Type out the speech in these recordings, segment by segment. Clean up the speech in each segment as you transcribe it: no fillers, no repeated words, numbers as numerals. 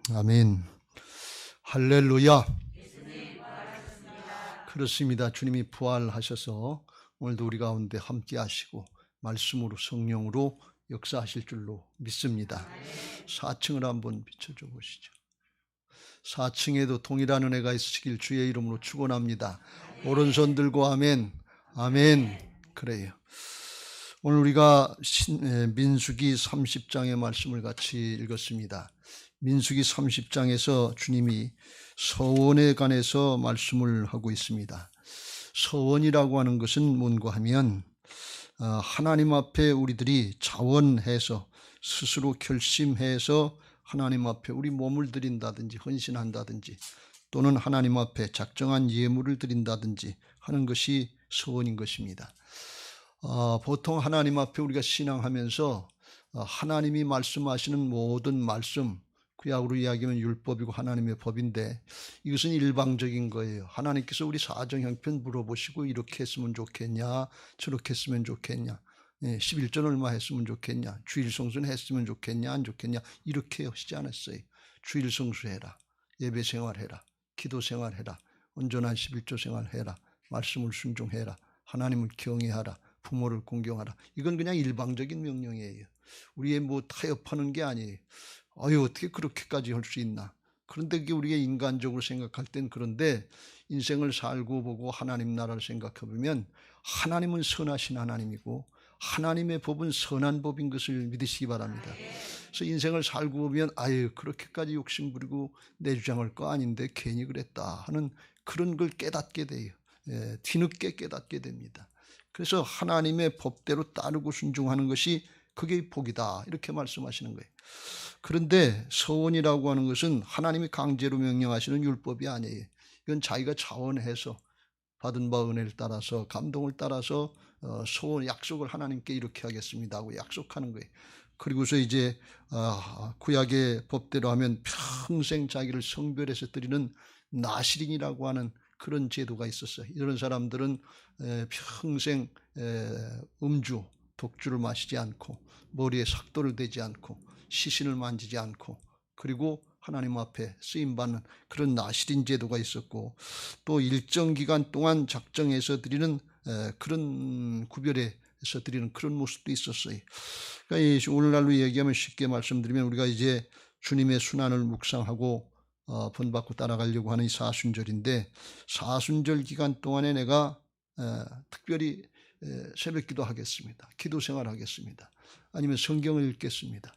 아멘. 할렐루야. 그렇습니다. 주님이 부활하셔서 오늘도 우리 가운데 함께 하시고 말씀으로 성령으로 역사하실 줄로 믿습니다. 4층을 한번 비춰줘 보시죠. 4층에도 동일한 은혜가 있으시길 주의 이름으로 축원합니다. 오른손 들고 아멘. 아멘. 그래요. 오늘 우리가 민수기 30장의 말씀을 같이 읽었습니다. 민수기 30장에서 주님이 서원에 관해서 말씀을 하고 있습니다. 서원이라고 하는 것은 뭔가 하면 하나님 앞에 우리들이 자원해서 스스로 결심해서 하나님 앞에 우리 몸을 드린다든지 헌신한다든지 또는 하나님 앞에 작정한 예물을 드린다든지 하는 것이 서원인 것입니다. 보통 하나님 앞에 우리가 신앙하면서 하나님이 말씀하시는 모든 말씀, 구약으로 이야기하면 율법이고 하나님의 법인데 이것은 일방적인 거예요. 하나님께서 우리 사정 형편 물어보시고 이렇게 했으면 좋겠냐, 저렇게 했으면 좋겠냐, 11전 얼마 했으면 좋겠냐, 주일 성수는 했으면 좋겠냐, 안 좋겠냐, 이렇게 하시지 않았어요. 주일 성수해라, 예배 생활해라, 기도 생활해라, 온전한 11조 생활해라, 말씀을 순종해라, 하나님을 경외하라, 부모를 공경하라. 이건 그냥 일방적인 명령이에요. 우리의 뭐 타협하는 게 아니에요. 어떻게 그렇게까지 할 수 있나. 그런데 그게 우리가 인간적으로 생각할 땐 그런데 인생을 살고 보고 하나님 나라를 생각해 보면 하나님은 선하신 하나님이고 하나님의 법은 선한 법인 것을 믿으시기 바랍니다. 그래서 인생을 살고 보면 그렇게까지 욕심 부리고 내 주장할 거 아닌데 괜히 그랬다 하는 그런 걸 깨닫게 돼요. 뒤늦게 깨닫게 됩니다. 그래서 하나님의 법대로 따르고 순종하는 것이 그게 복이다 이렇게 말씀하시는 거예요. 그런데 서원이라고 하는 것은 하나님이 강제로 명령하시는 율법이 아니에요. 이건 자기가 자원해서 받은 바 은혜를 따라서 감동을 따라서 소원 약속을 하나님께 이렇게 하겠습니다 하고 약속하는 거예요. 그리고서 이제 구약의 법대로 하면 평생 자기를 성별해서 드리는 나실인이라고 하는 그런 제도가 있었어요. 이런 사람들은 평생 음주, 독주를 마시지 않고 머리에 삭도를 대지 않고 시신을 만지지 않고 그리고 하나님 앞에 쓰임받는 그런 나실인 제도가 있었고 또 일정 기간 동안 작정해서 드리는 그런 구별해서 드리는 그런 모습도 있었어요. 그러니까 오늘날로 얘기하면 쉽게 말씀드리면 우리가 이제 주님의 순환을 묵상하고 본받고 따라가려고 하는 이 사순절인데 사순절 기간 동안에 내가 특별히 새벽기도 하겠습니다. 기도 생활하겠습니다. 아니면 성경을 읽겠습니다.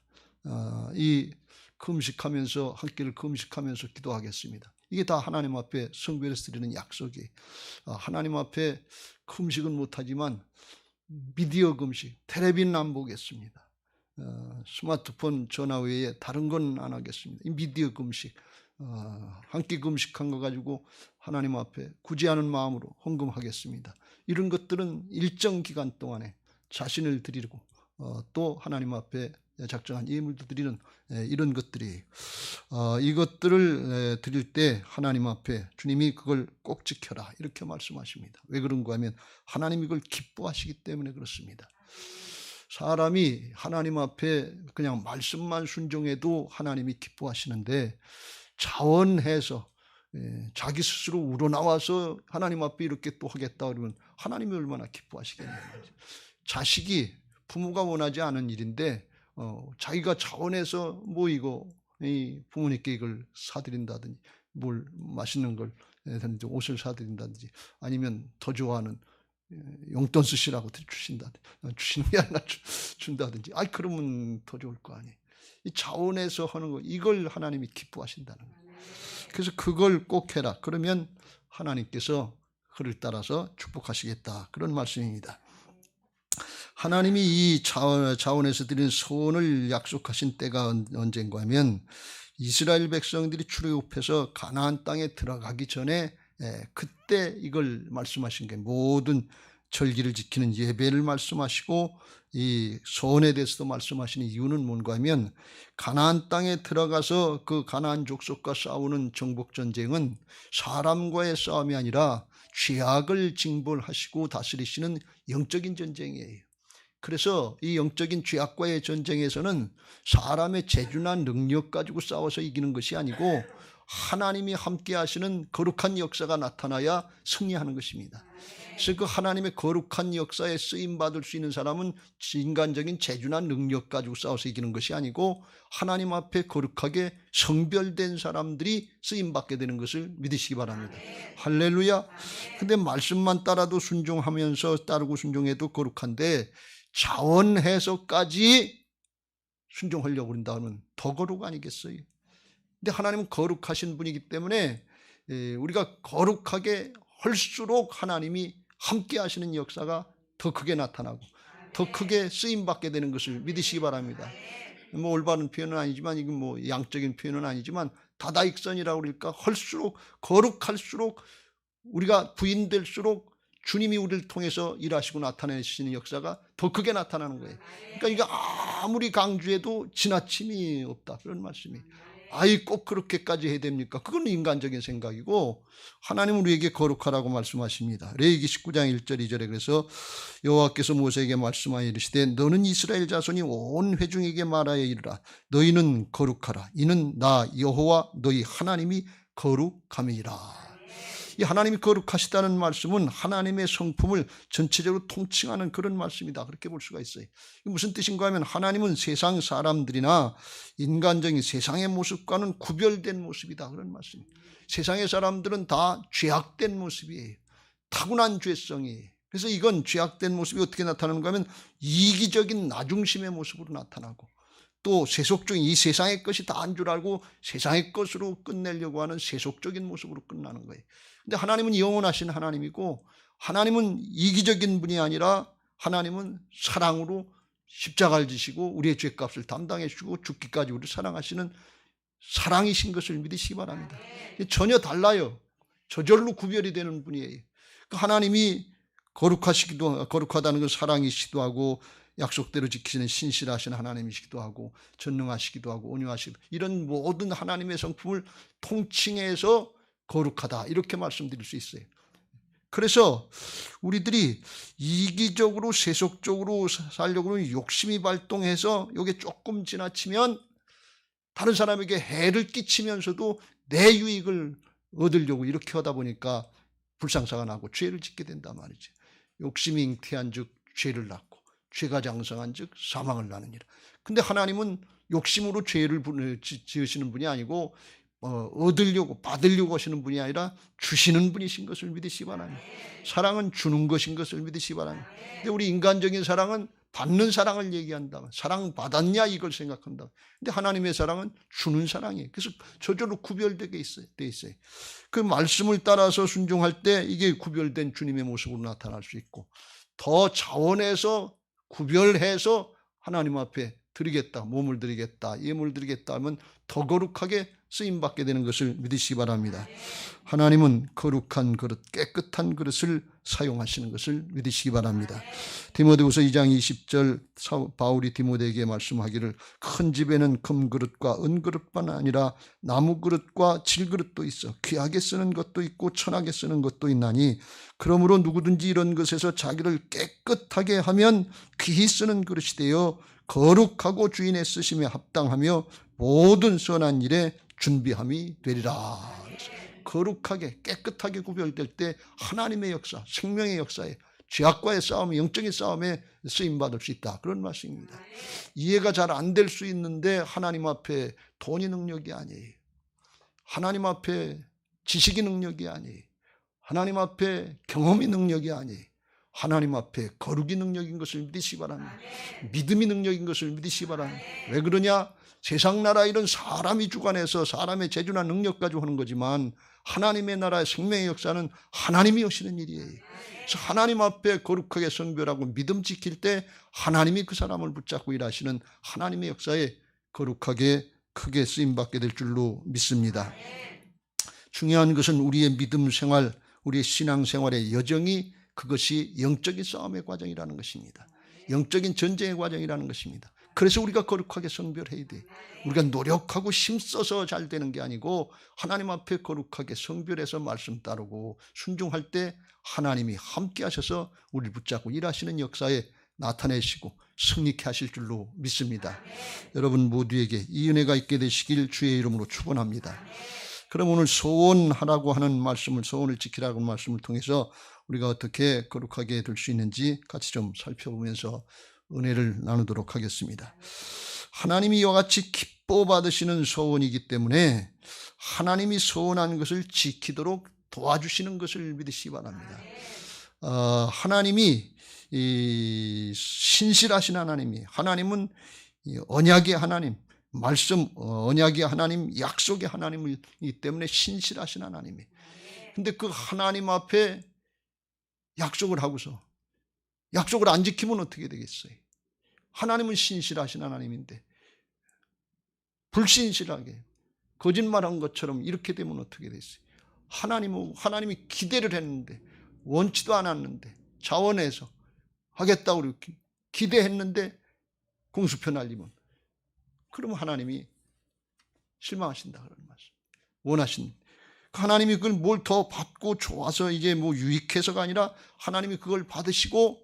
이 금식하면서 한 끼를 금식하면서 기도하겠습니다. 이게 다 하나님 앞에 성별해서 드리는 약속이에요. 하나님 앞에 금식은 못하지만 미디어 금식, 텔레비는 안 보겠습니다. 스마트폰 전화 외에 다른 건 안 하겠습니다. 이 미디어 금식, 한 끼 금식한 거 가지고 하나님 앞에 구제하는 마음으로 헌금하겠습니다. 이런 것들은 일정 기간 동안에 자신을 드리고 또 하나님 앞에 작정한 예물도 드리는 이런 것들이 이것들을 드릴 때 하나님 앞에 주님이 그걸 꼭 지켜라 이렇게 말씀하십니다. 왜 그런가 하면 하나님이 이걸 기뻐하시기 때문에 그렇습니다. 사람이 하나님 앞에 그냥 말씀만 순종해도 하나님이 기뻐하시는데 자원해서 자기 스스로 우러나와서 하나님 앞에 이렇게 또 하겠다 그러면 하나님이 얼마나 기뻐하시겠냐 말이죠. 자식이 부모가 원하지 않은 일인데 자기가 자원해서 모이고 부모님께 이걸 사드린다든지 뭘 맛있는 걸 옷을 사드린다든지 아니면 더 좋아하는 용돈 쓰시라고 주신다든지 주시는 게 아니라 준다든지 그러면 더 좋을 거 아니에요. 이 자원해서 하는 거 이걸 하나님이 기뻐하신다는 거예요. 그래서 그걸 꼭 해라. 그러면 하나님께서 그를 따라서 축복하시겠다. 그런 말씀입니다. 하나님이 이 자원에서 드린 소원을 약속하신 때가 언젠가 하면 이스라엘 백성들이 출애굽해서 가나안 땅에 들어가기 전에 그때 이걸 말씀하신 게 모든 절기를 지키는 예배를 말씀하시고 이 소원에 대해서도 말씀하시는 이유는 뭔가 하면 가나안 땅에 들어가서 그 가나안 족속과 싸우는 정복전쟁은 사람과의 싸움이 아니라 죄악을 징벌하시고 다스리시는 영적인 전쟁이에요. 그래서 이 영적인 죄악과의 전쟁에서는 사람의 재주나 능력 가지고 싸워서 이기는 것이 아니고 하나님이 함께 하시는 거룩한 역사가 나타나야 승리하는 것입니다. 그래서 그 하나님의 거룩한 역사에 쓰임받을 수 있는 사람은 인간적인 재주나 능력 가지고 싸워서 이기는 것이 아니고 하나님 앞에 거룩하게 성별된 사람들이 쓰임받게 되는 것을 믿으시기 바랍니다. 할렐루야. 근데 말씀만 따라도 순종하면서 따르고 순종해도 거룩한데 자원해서까지 순종하려고 그런다면 더 거룩 아니겠어요? 근데 하나님은 거룩하신 분이기 때문에 우리가 거룩하게 할수록 하나님이 함께 하시는 역사가 더 크게 나타나고 더 크게 쓰임받게 되는 것을 믿으시기 바랍니다. 뭐 올바른 표현은 아니지만 이건 뭐 양적인 표현은 아니지만 다다익선이라고 그럴까 할수록 거룩할수록 우리가 부인될수록 주님이 우리를 통해서 일하시고 나타내시는 역사가 더 크게 나타나는 거예요. 그러니까 이게 아무리 강조해도 지나침이 없다 그런 말씀이. 아이 꼭 그렇게까지 해야 됩니까? 그건 인간적인 생각이고 하나님은 우리에게 거룩하라고 말씀하십니다. 레위기 19장 1절 2절에 그래서 여호와께서 모세에게 말씀하여 이르시되 너는 이스라엘 자손이 온 회중에게 말하여 이르라 너희는 거룩하라 이는 나 여호와 너희 하나님이 거룩함이라. 이 하나님이 거룩하시다는 말씀은 하나님의 성품을 전체적으로 통칭하는 그런 말씀이다. 그렇게 볼 수가 있어요. 무슨 뜻인가 하면 하나님은 세상 사람들이나 인간적인 세상의 모습과는 구별된 모습이다. 그런 말씀입니다. 세상의 사람들은 다 죄악된 모습이에요. 타고난 죄성이에요. 그래서 이건 죄악된 모습이 어떻게 나타나는가 하면 이기적인 나중심의 모습으로 나타나고 또 세속적인 이 세상의 것이 다인 줄 알고 세상의 것으로 끝내려고 하는 세속적인 모습으로 끝나는 거예요. 근데 하나님은 영원하신 하나님이고 하나님은 이기적인 분이 아니라 하나님은 사랑으로 십자가를 지시고 우리의 죄값을 담당해 주시고 죽기까지 우리를 사랑하시는 사랑이신 것을 믿으시기 바랍니다. 전혀 달라요. 저절로 구별이 되는 분이에요. 하나님이 거룩하다는 건 사랑이시기도 하고 약속대로 지키시는 신실하신 하나님이시기도 하고 전능하시기도 하고 온유하시기도 이런 모든 하나님의 성품을 통칭해서 거룩하다 이렇게 말씀드릴 수 있어요. 그래서 우리들이 이기적으로 세속적으로 살려고 하는 욕심이 발동해서 이게 조금 지나치면 다른 사람에게 해를 끼치면서도 내 유익을 얻으려고 이렇게 하다 보니까 불상사가 나고 죄를 짓게 된단 말이죠. 욕심이 잉태한 즉 죄를 낳고 죄가 장성한 즉 사망을 나느니라. 근데 하나님은 욕심으로 죄를 지으시는 분이 아니고 얻으려고 받으려고 하시는 분이 아니라 주시는 분이신 것을 믿으시기 바랍니다. 사랑은 주는 것인 것을 믿으시기 바랍니다. 근데 우리 인간적인 사랑은 받는 사랑을 얘기한다. 사랑 받았냐 이걸 생각한다. 근데 하나님의 사랑은 주는 사랑이에요. 그래서 저절로 구별되게 돼 있어요. 그 말씀을 따라서 순종할 때 이게 구별된 주님의 모습으로 나타날 수 있고 더 차원에서 구별해서 하나님 앞에 드리겠다, 몸을 드리겠다, 예물을 드리겠다 하면 더 거룩하게 쓰임받게 되는 것을 믿으시기 바랍니다. 하나님은 거룩한 그릇, 깨끗한 그릇을 사용하시는 것을 믿으시기 바랍니다. 디모데후서 2장 20절 바울이 디모데에게 말씀하기를 큰 집에는 금그릇과 은그릇뿐 아니라 나무그릇과 질그릇도 있어 귀하게 쓰는 것도 있고 천하게 쓰는 것도 있나니 그러므로 누구든지 이런 것에서 자기를 깨끗하게 하면 귀히 쓰는 그릇이 되어 거룩하고 주인의 쓰심에 합당하며 모든 선한 일에 준비함이 되리라. 거룩하게 깨끗하게 구별될 때 하나님의 역사, 생명의 역사에 죄악과의 싸움, 영적인 싸움에 쓰임받을 수 있다. 그런 말씀입니다. 이해가 잘 안 될 수 있는데 하나님 앞에 돈이 능력이 아니에요. 하나님 앞에 지식이 능력이 아니에요. 하나님 앞에 경험이 능력이 아니에요. 하나님 앞에 거룩이 능력인 것을 믿으시기 바랍니다. 믿음이 능력인 것을 믿으시기 바랍니다. 왜 그러냐? 세상 나라 일은 사람이 주관해서 사람의 재주나 능력 가지고 하는 거지만 하나님의 나라의 생명의 역사는 하나님이 하시는 일이에요. 그래서 하나님 앞에 거룩하게 성별하고 믿음 지킬 때 하나님이 그 사람을 붙잡고 일하시는 하나님의 역사에 거룩하게 크게 쓰임받게 될 줄로 믿습니다. 중요한 것은 우리의 믿음 생활, 우리의 신앙 생활의 여정이 그것이 영적인 싸움의 과정이라는 것입니다. 영적인 전쟁의 과정이라는 것입니다. 그래서 우리가 거룩하게 성별해야 돼. 우리가 노력하고 힘써서 잘 되는 게 아니고 하나님 앞에 거룩하게 성별해서 말씀 따르고 순종할 때 하나님이 함께 하셔서 우리를 붙잡고 일하시는 역사에 나타내시고 승리케 하실 줄로 믿습니다. 여러분 모두에게 이 은혜가 있게 되시길 주의 이름으로 축원합니다. 그럼 오늘 소원하라고 하는 말씀을, 소원을 지키라고 하는 말씀을 통해서 우리가 어떻게 거룩하게 될 수 있는지 같이 좀 살펴보면서 은혜를 나누도록 하겠습니다. 하나님이 이와 같이 기뻐 받으시는 소원이기 때문에 하나님이 소원한 것을 지키도록 도와주시는 것을 믿으시기 바랍니다. 하나님이 신실하신 하나님은 언약의 하나님, 말씀 언약의 하나님, 약속의 하나님이기 때문에 신실하신 하나님이. 근데 그 하나님 앞에 약속을 하고서 약속을 안 지키면 어떻게 되겠어요? 하나님은 신실하신 하나님인데 불신실하게 거짓말한 것처럼 이렇게 되면 어떻게 됐어요? 하나님이 기대를 했는데, 원치도 않았는데, 자원해서 하겠다고 이렇게 기대했는데 공수표 날리면, 그러면 하나님이 실망하신다 그런 말씀. 원하신 하나님이 그걸 뭘 더 받고 좋아서 이게 뭐 유익해서가 아니라 하나님이 그걸 받으시고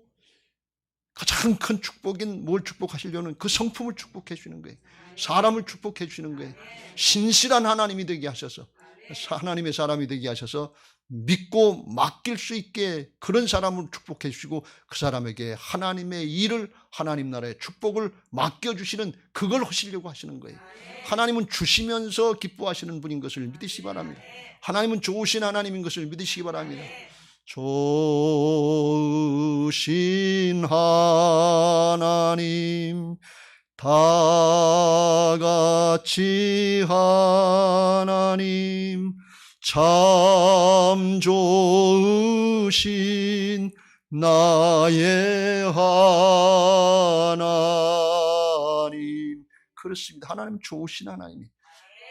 가장 큰 축복인 뭘 축복하시려는 그 성품을 축복해 주시는 거예요. 사람을 축복해 주시는 거예요. 신실한 하나님이 되게 하셔서, 하나님의 사람이 되게 하셔서 믿고 맡길 수 있게 그런 사람을 축복해 주시고 그 사람에게 하나님의 일을, 하나님 나라의 축복을 맡겨주시는, 그걸 하시려고 하시는 거예요. 하나님은 주시면서 기뻐하시는 분인 것을 믿으시기 바랍니다. 하나님은 좋으신 하나님인 것을 믿으시기 바랍니다. 좋으신 하나님, 다 같이 하나님, 참 좋으신 나의 하나님. 그렇습니다. 하나님 좋으신 하나님이.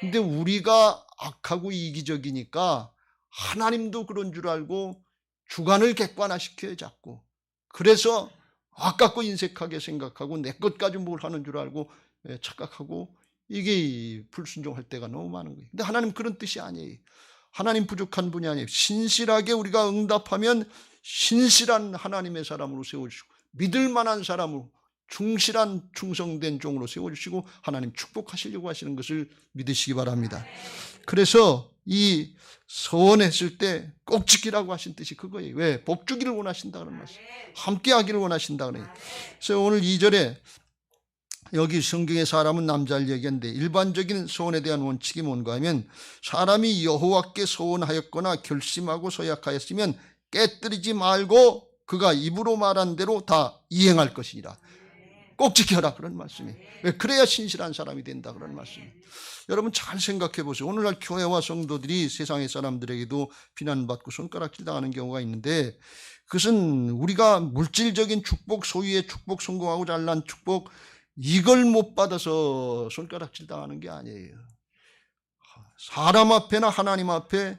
근데 우리가 악하고 이기적이니까 하나님도 그런 줄 알고 주관을 객관화시켜요, 자꾸. 그래서 아깝고 인색하게 생각하고 내 것까지 뭘 하는 줄 알고 착각하고 이게 불순종할 때가 너무 많은 거예요. 근데 하나님 그런 뜻이 아니에요. 하나님 부족한 분이 아니에요. 신실하게 우리가 응답하면 신실한 하나님의 사람으로 세워주시고 믿을 만한 사람으로 충실한 충성된 종으로 세워주시고 하나님 축복하시려고 하시는 것을 믿으시기 바랍니다. 그래서 이 서원했을 때 꼭 지키라고 하신 뜻이 그거예요. 왜? 복 주기를 원하신다 그런 말씀. 함께 하기를 원하신다 그래요. 그래서 오늘 2절에 여기 성경의 사람은 남자를 얘기하는데 일반적인 소원에 대한 원칙이 뭔가 하면 사람이 여호와께 소원하였거나 결심하고 서약하였으면 깨뜨리지 말고 그가 입으로 말한 대로 다 이행할 것이니라. 꼭 지켜라 그런 말씀이에요. 그래야 신실한 사람이 된다 그런 말씀이에요. 여러분 잘 생각해 보세요. 오늘날 교회와 성도들이 세상의 사람들에게도 비난받고 손가락질 당하는 경우가 있는데 그것은 우리가 물질적인 축복, 소유의 축복, 성공하고 잘난 축복 이걸 못 받아서 손가락질 당하는 게 아니에요. 사람 앞에나 하나님 앞에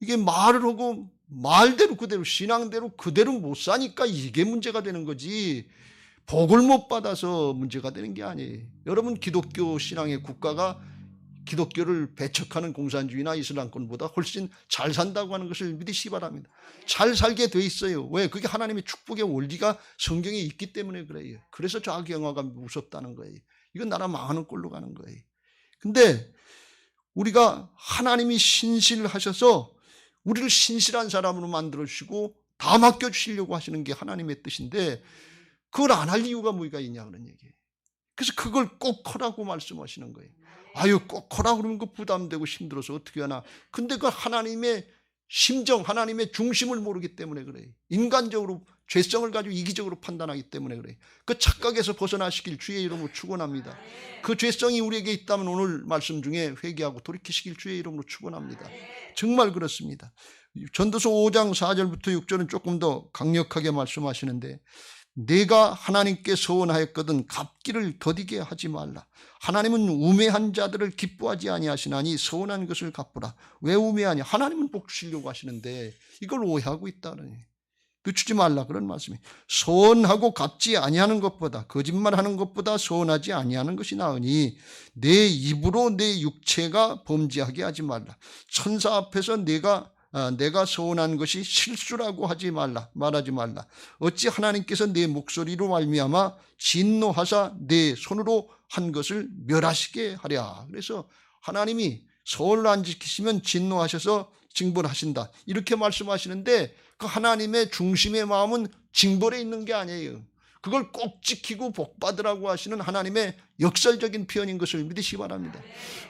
이게 말을 하고 말대로 그대로 신앙대로 그대로 못 사니까 이게 문제가 되는 거지 복을 못 받아서 문제가 되는 게 아니에요. 여러분 기독교 신앙의 국가가 기독교를 배척하는 공산주의나 이슬람권보다 훨씬 잘 산다고 하는 것을 믿으시기 바랍니다. 잘 살게 돼 있어요. 왜? 그게 하나님의 축복의 원리가 성경에 있기 때문에 그래요. 그래서 좌경화가 무섭다는 거예요. 이건 나라 망하는 꼴로 가는 거예요. 근데 우리가 하나님이 신실하셔서 우리를 신실한 사람으로 만들어주시고 다 맡겨주시려고 하시는 게 하나님의 뜻인데 그걸 안 할 이유가 뭐가 있냐 그런 얘기예요. 그래서 그걸 꼭 하라고 말씀하시는 거예요. 아유 꼭 하라 그러면 그 부담되고 힘들어서 어떻게 하나. 근데 그 하나님의 심정, 하나님의 중심을 모르기 때문에 그래요. 인간적으로 죄성을 가지고 이기적으로 판단하기 때문에 그래요. 그 착각에서 벗어나시길 주의 이름으로 축원합니다. 그 죄성이 우리에게 있다면 오늘 말씀 중에 회개하고 돌이키시길 주의 이름으로 축원합니다. 정말 그렇습니다. 전도서 5장 4절부터 6절은 조금 더 강력하게 말씀하시는데 내가 하나님께 소원하였거든 갚기를 더디게 하지 말라. 하나님은 우매한 자들을 기뻐하지 아니하시나니 소원한 것을 갚으라. 왜 우매하냐? 하나님은 복 주시려고 하시는데 이걸 오해하고 있다는 늦추지 말라 그런 말씀이. 소원하고 갚지 아니하는 것보다 거짓말하는 것보다 소원하지 아니하는 것이 나으니 내 입으로 내 육체가 범죄하게 하지 말라. 천사 앞에서 내가 내가 서원한 것이 실수라고 말하지 말라. 어찌 하나님께서 내 목소리로 말미암아 진노하사 내 손으로 한 것을 멸하시게 하랴. 그래서 하나님이 서원을 안 지키시면 진노하셔서 징벌하신다, 이렇게 말씀하시는데 그 하나님의 중심의 마음은 징벌에 있는 게 아니에요. 그걸 꼭 지키고 복받으라고 하시는 하나님의 역설적인 표현인 것을 믿으시기 바랍니다.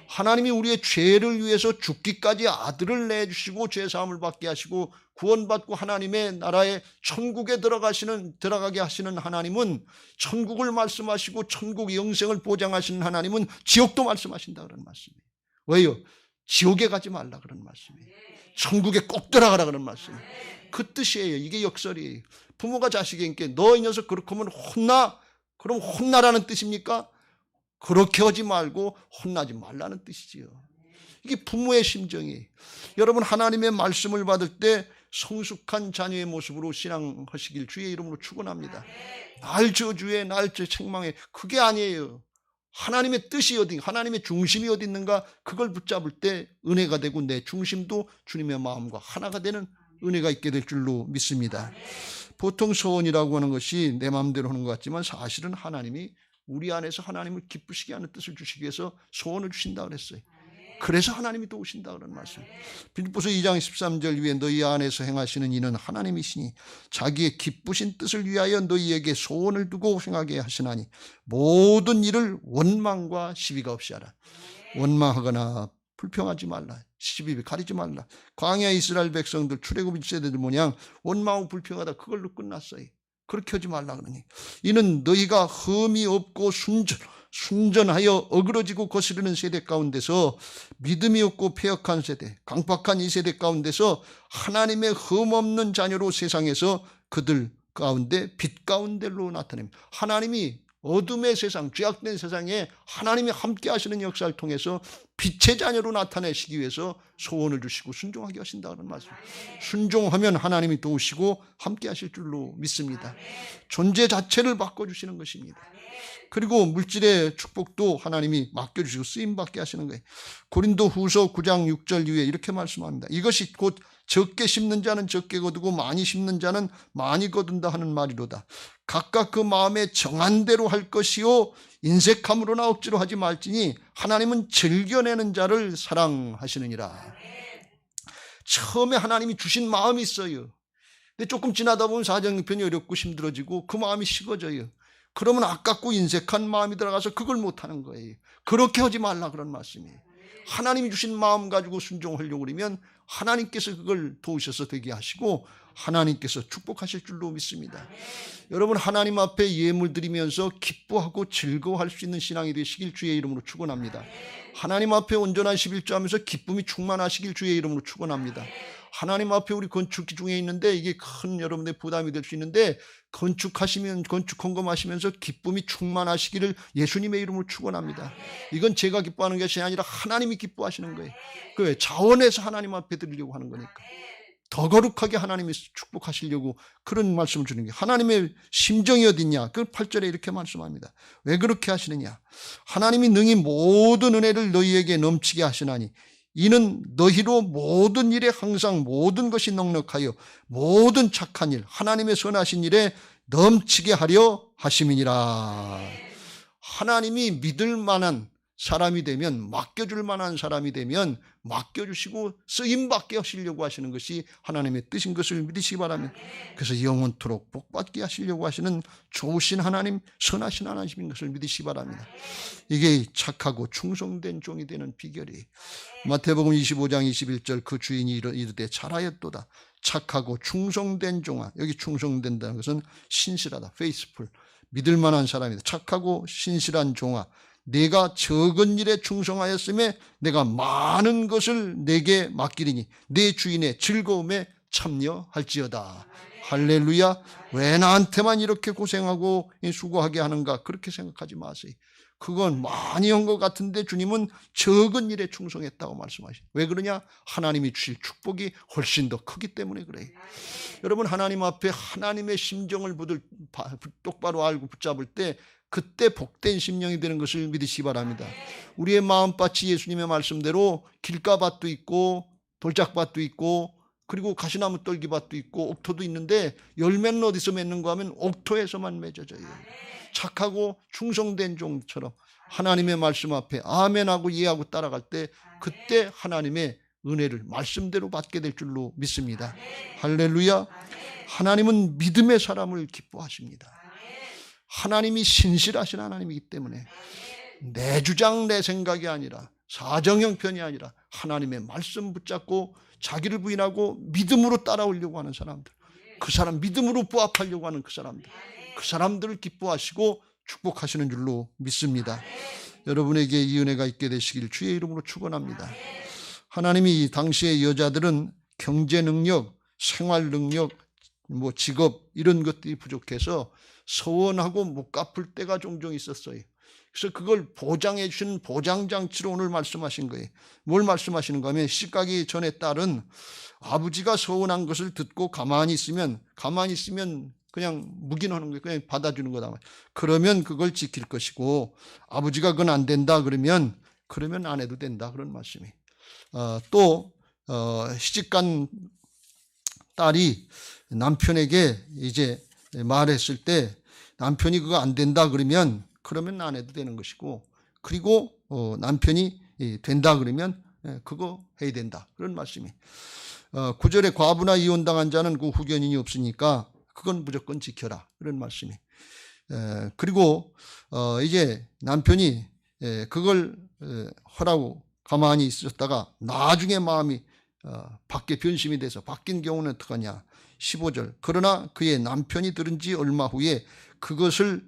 하나님이 우리의 죄를 위해서 죽기까지 아들을 내주시고 죄사함을 받게 하시고 구원받고 하나님의 나라에 천국에 들어가게 하시는 하나님은, 천국을 말씀하시고 천국 영생을 보장하시는 하나님은 지옥도 말씀하신다 그런 말씀이에요. 왜요? 지옥에 가지 말라 그런 말씀이에요. 천국에 꼭 들어가라 그런 말씀이에요. 그 뜻이에요. 이게 역설이에요. 부모가 자식에게 너 이 녀석 그렇게 하면 혼나? 그럼 혼나라는 뜻입니까? 그렇게 하지 말고 혼나지 말라는 뜻이지요. 이게 부모의 심정이에요. 여러분, 하나님의 말씀을 받을 때 성숙한 자녀의 모습으로 신앙하시길 주의 이름으로 축원합니다. 날 저주해, 날 책망해, 그게 아니에요. 하나님의 뜻이 어디, 하나님의 중심이 어디 있는가, 그걸 붙잡을 때 은혜가 되고 내 중심도 주님의 마음과 하나가 되는 은혜가 있게 될 줄로 믿습니다. 보통 소원이라고 하는 것이 내 마음대로 하는 것 같지만 사실은 하나님이 우리 안에서 하나님을 기쁘시게 하는 뜻을 주시기 위해서 소원을 주신다 그랬어요. 그래서 하나님이 도우신다 그런 말씀. 빌립보서 2장 13절 위에 너희 안에서 행하시는 이는 하나님이시니 자기의 기쁘신 뜻을 위하여 너희에게 소원을 두고 행하게 하시나니 모든 일을 원망과 시비가 없이 하라. 원망하거나 불평하지 말라. 시비 가리지 말라. 광야 이스라엘 백성들 출애굽 1세대들 모양 원망하고 불평하다 그걸로 끝났어요. 그렇게 하지 말라 그러니 이는 너희가 흠이 없고 순전하여 어그러지고 거스르는 세대 가운데서 믿음이 없고 패역한 세대, 강팍한 이 세대 가운데서 하나님의 흠없는 자녀로 세상에서 그들 가운데 빛 가운데로 나타냅니다. 하나님이 어둠의 세상, 죄악된 세상에 하나님이 함께 하시는 역사를 통해서 빛의 자녀로 나타내시기 위해서 소원을 주시고 순종하게 하신다는 말씀. 순종하면 하나님이 도우시고 함께 하실 줄로 믿습니다. 존재 자체를 바꿔주시는 것입니다. 그리고 물질의 축복도 하나님이 맡겨주시고 쓰임받게 하시는 거예요. 고린도 후서 9장 6절 이후에 이렇게 말씀합니다. 이것이 곧 적게 심는 자는 적게 거두고 많이 심는 자는 많이 거둔다 하는 말이로다. 각각 그 마음에 정한 대로 할 것이요 인색함으로나 억지로 하지 말지니 하나님은 즐겨내는 자를 사랑하시느니라. 처음에 하나님이 주신 마음이 있어요. 근데 조금 지나다 보면 사정 형편이 어렵고 힘들어지고 그 마음이 식어져요. 그러면 아깝고 인색한 마음이 들어가서 그걸 못하는 거예요. 그렇게 하지 말라 그런 말씀이에요. 하나님이 주신 마음 가지고 순종하려고 그러면 하나님께서 그걸 도우셔서 되게 하시고 하나님께서 축복하실 줄로 믿습니다. 여러분, 하나님 앞에 예물 드리면서 기뻐하고 즐거워할 수 있는 신앙이 되시길 주의 이름으로 축원합니다. 하나님 앞에 온전한 11조하면서 기쁨이 충만하시길 주의 이름으로 축원합니다. 하나님 앞에 우리 건축 중에 있는데 이게 큰 여러분의 부담이 될 수 있는데 건축하시면 건축 헌금하시면서 기쁨이 충만하시기를 예수님의 이름으로 축원합니다. 이건 제가 기뻐하는 것이 아니라 하나님이 기뻐하시는 거예요. 그 자원해서 하나님 앞에 드리려고 하는 거니까. 더 거룩하게 하나님이 축복하시려고 그런 말씀을 주는 게 하나님의 심정이 어딨냐? 그 8절에 이렇게 말씀합니다. 왜 그렇게 하시느냐? 하나님이 능히 모든 은혜를 너희에게 넘치게 하시나니 이는 너희로 모든 일에 항상 모든 것이 넉넉하여 모든 착한 일 하나님의 선하신 일에 넘치게 하려 하심이니라. 하나님이 믿을 만한 사람이 되면, 맡겨줄 만한 사람이 되면 맡겨주시고 쓰임받게 하시려고 하시는 것이 하나님의 뜻인 것을 믿으시기 바랍니다. 그래서 영원토록 복받게 하시려고 하시는 좋으신 하나님, 선하신 하나님인 것을 믿으시기 바랍니다. 이게 착하고 충성된 종이 되는 비결이 마태복음 25장 21절 그 주인이 이르되 잘하였도다. 착하고 충성된 종아. 여기 충성된다는 것은 신실하다, faithful, 믿을 만한 사람이다. 착하고 신실한 종아, 내가 적은 일에 충성하였음에 내가 많은 것을 내게 맡기리니 내 주인의 즐거움에 참여할지어다. 할렐루야. 왜 나한테만 이렇게 고생하고 수고하게 하는가? 그렇게 생각하지 마세요. 그건 많이 한 것 같은데 주님은 적은 일에 충성했다고 말씀하시죠. 왜 그러냐? 하나님이 주실 축복이 훨씬 더 크기 때문에 그래요. 여러분, 하나님 앞에 하나님의 심정을 똑바로 알고 붙잡을 때 그때 복된 심령이 되는 것을 믿으시기 바랍니다. 우리의 마음밭이 예수님의 말씀대로 길가밭도 있고 돌짝밭도 있고 그리고 가시나무 떨기밭도 있고 옥토도 있는데 열매는 어디서 맺는가 하면 옥토에서만 맺어져요. 착하고 충성된 종처럼 하나님의 말씀 앞에 아멘하고 이해하고 따라갈 때 그때 하나님의 은혜를 말씀대로 받게 될 줄로 믿습니다. 할렐루야. 하나님은 믿음의 사람을 기뻐하십니다. 하나님이 신실하신 하나님이기 때문에 내 주장 내 생각이 아니라 사정형편이 아니라 하나님의 말씀 붙잡고 자기를 부인하고 믿음으로 따라오려고 하는 사람들, 그 사람 믿음으로 부합하려고 하는 그 사람들을 기뻐하시고 축복하시는 줄로 믿습니다. 여러분에게 이 은혜가 있게 되시길 주의 이름으로 축원합니다. 하나님이 당시의 여자들은 경제 능력, 생활 능력, 직업 이런 것들이 부족해서 서원하고 못 갚을 때가 종종 있었어요. 그래서 그걸 보장해 주시는 보장장치로 오늘 말씀하신 거예요. 뭘 말씀하시는가 하면 시집가기 전에 딸은 아버지가 서운한 것을 듣고 가만히 있으면 그냥 묵인하는 거예요. 그냥 받아주는 거다. 그러면 그걸 지킬 것이고 아버지가 그건 안 된다 그러면 안 해도 된다 그런 말씀이. 또 시집간 딸이 남편에게 이제 말했을 때 남편이 그거 안 된다 그러면 안 해도 되는 것이고, 그리고 남편이 된다 그러면 그거 해야 된다 그런 말씀이. 9절에 과부나 이혼당한 자는 그 후견인이 없으니까 그건 무조건 지켜라 그런 말씀이. 그리고 이제 남편이 그걸 하라고 가만히 있었다가 나중에 마음이 밖에 변심이 돼서 바뀐 경우는 어떡하냐. 15절 그러나 그의 남편이 들은 지 얼마 후에 그것을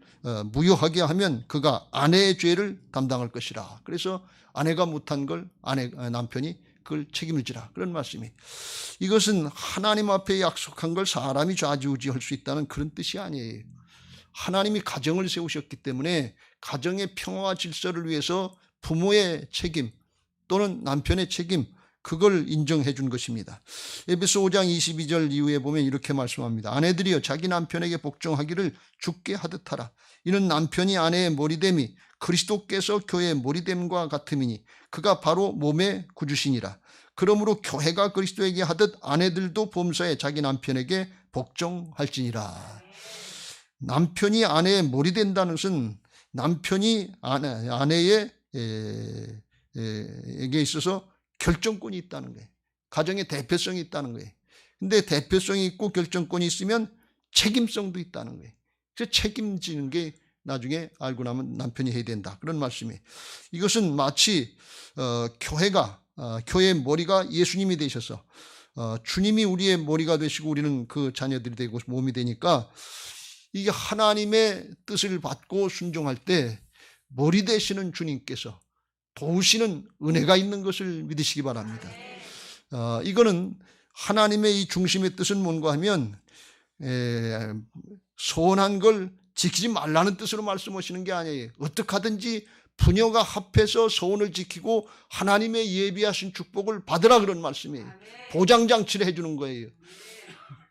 무효하게 하면 그가 아내의 죄를 담당할 것이라. 그래서 아내가 못한 걸 남편이 그걸 책임을 지라 그런 말씀이. 이것은 하나님 앞에 약속한 걸 사람이 좌지우지할 수 있다는 그런 뜻이 아니에요. 하나님이 가정을 세우셨기 때문에 가정의 평화와 질서를 위해서 부모의 책임 또는 남편의 책임 그걸 인정해 준 것입니다. 에베소 5장 22절 이후에 보면 이렇게 말씀합니다. 아내들이여 자기 남편에게 복종하기를 주께 하듯 하라. 이는 남편이 아내의 머리됨이 그리스도께서 교회의 머리됨과 같음이니 그가 바로 몸의 구주시니라. 그러므로 교회가 그리스도에게 하듯 아내들도 범사에 자기 남편에게 복종할지니라. 남편이 아내의 머리 된다는 것은 남편이 아내에게 있어서 결정권이 있다는 거예요. 가정의 대표성이 있다는 거예요. 근데 대표성이 있고 결정권이 있으면 책임성도 있다는 거예요. 그래서 책임지는 게 나중에 알고 나면 남편이 해야 된다 그런 말씀이에요. 이것은 마치 교회의 머리가 예수님이 되셔서 주님이 우리의 머리가 되시고 우리는 그 자녀들이 되고 몸이 되니까 이게 하나님의 뜻을 받고 순종할 때 머리 되시는 주님께서 도우시는 은혜가 있는 것을 믿으시기 바랍니다. 이거는 하나님의 이 중심의 뜻은 뭔가 하면 소원한 걸 지키지 말라는 뜻으로 말씀하시는 게 아니에요. 어떻게 하든지 부녀가 합해서 소원을 지키고 하나님의 예비하신 축복을 받으라 그런 말씀이에요. 보장장치를 해주는 거예요.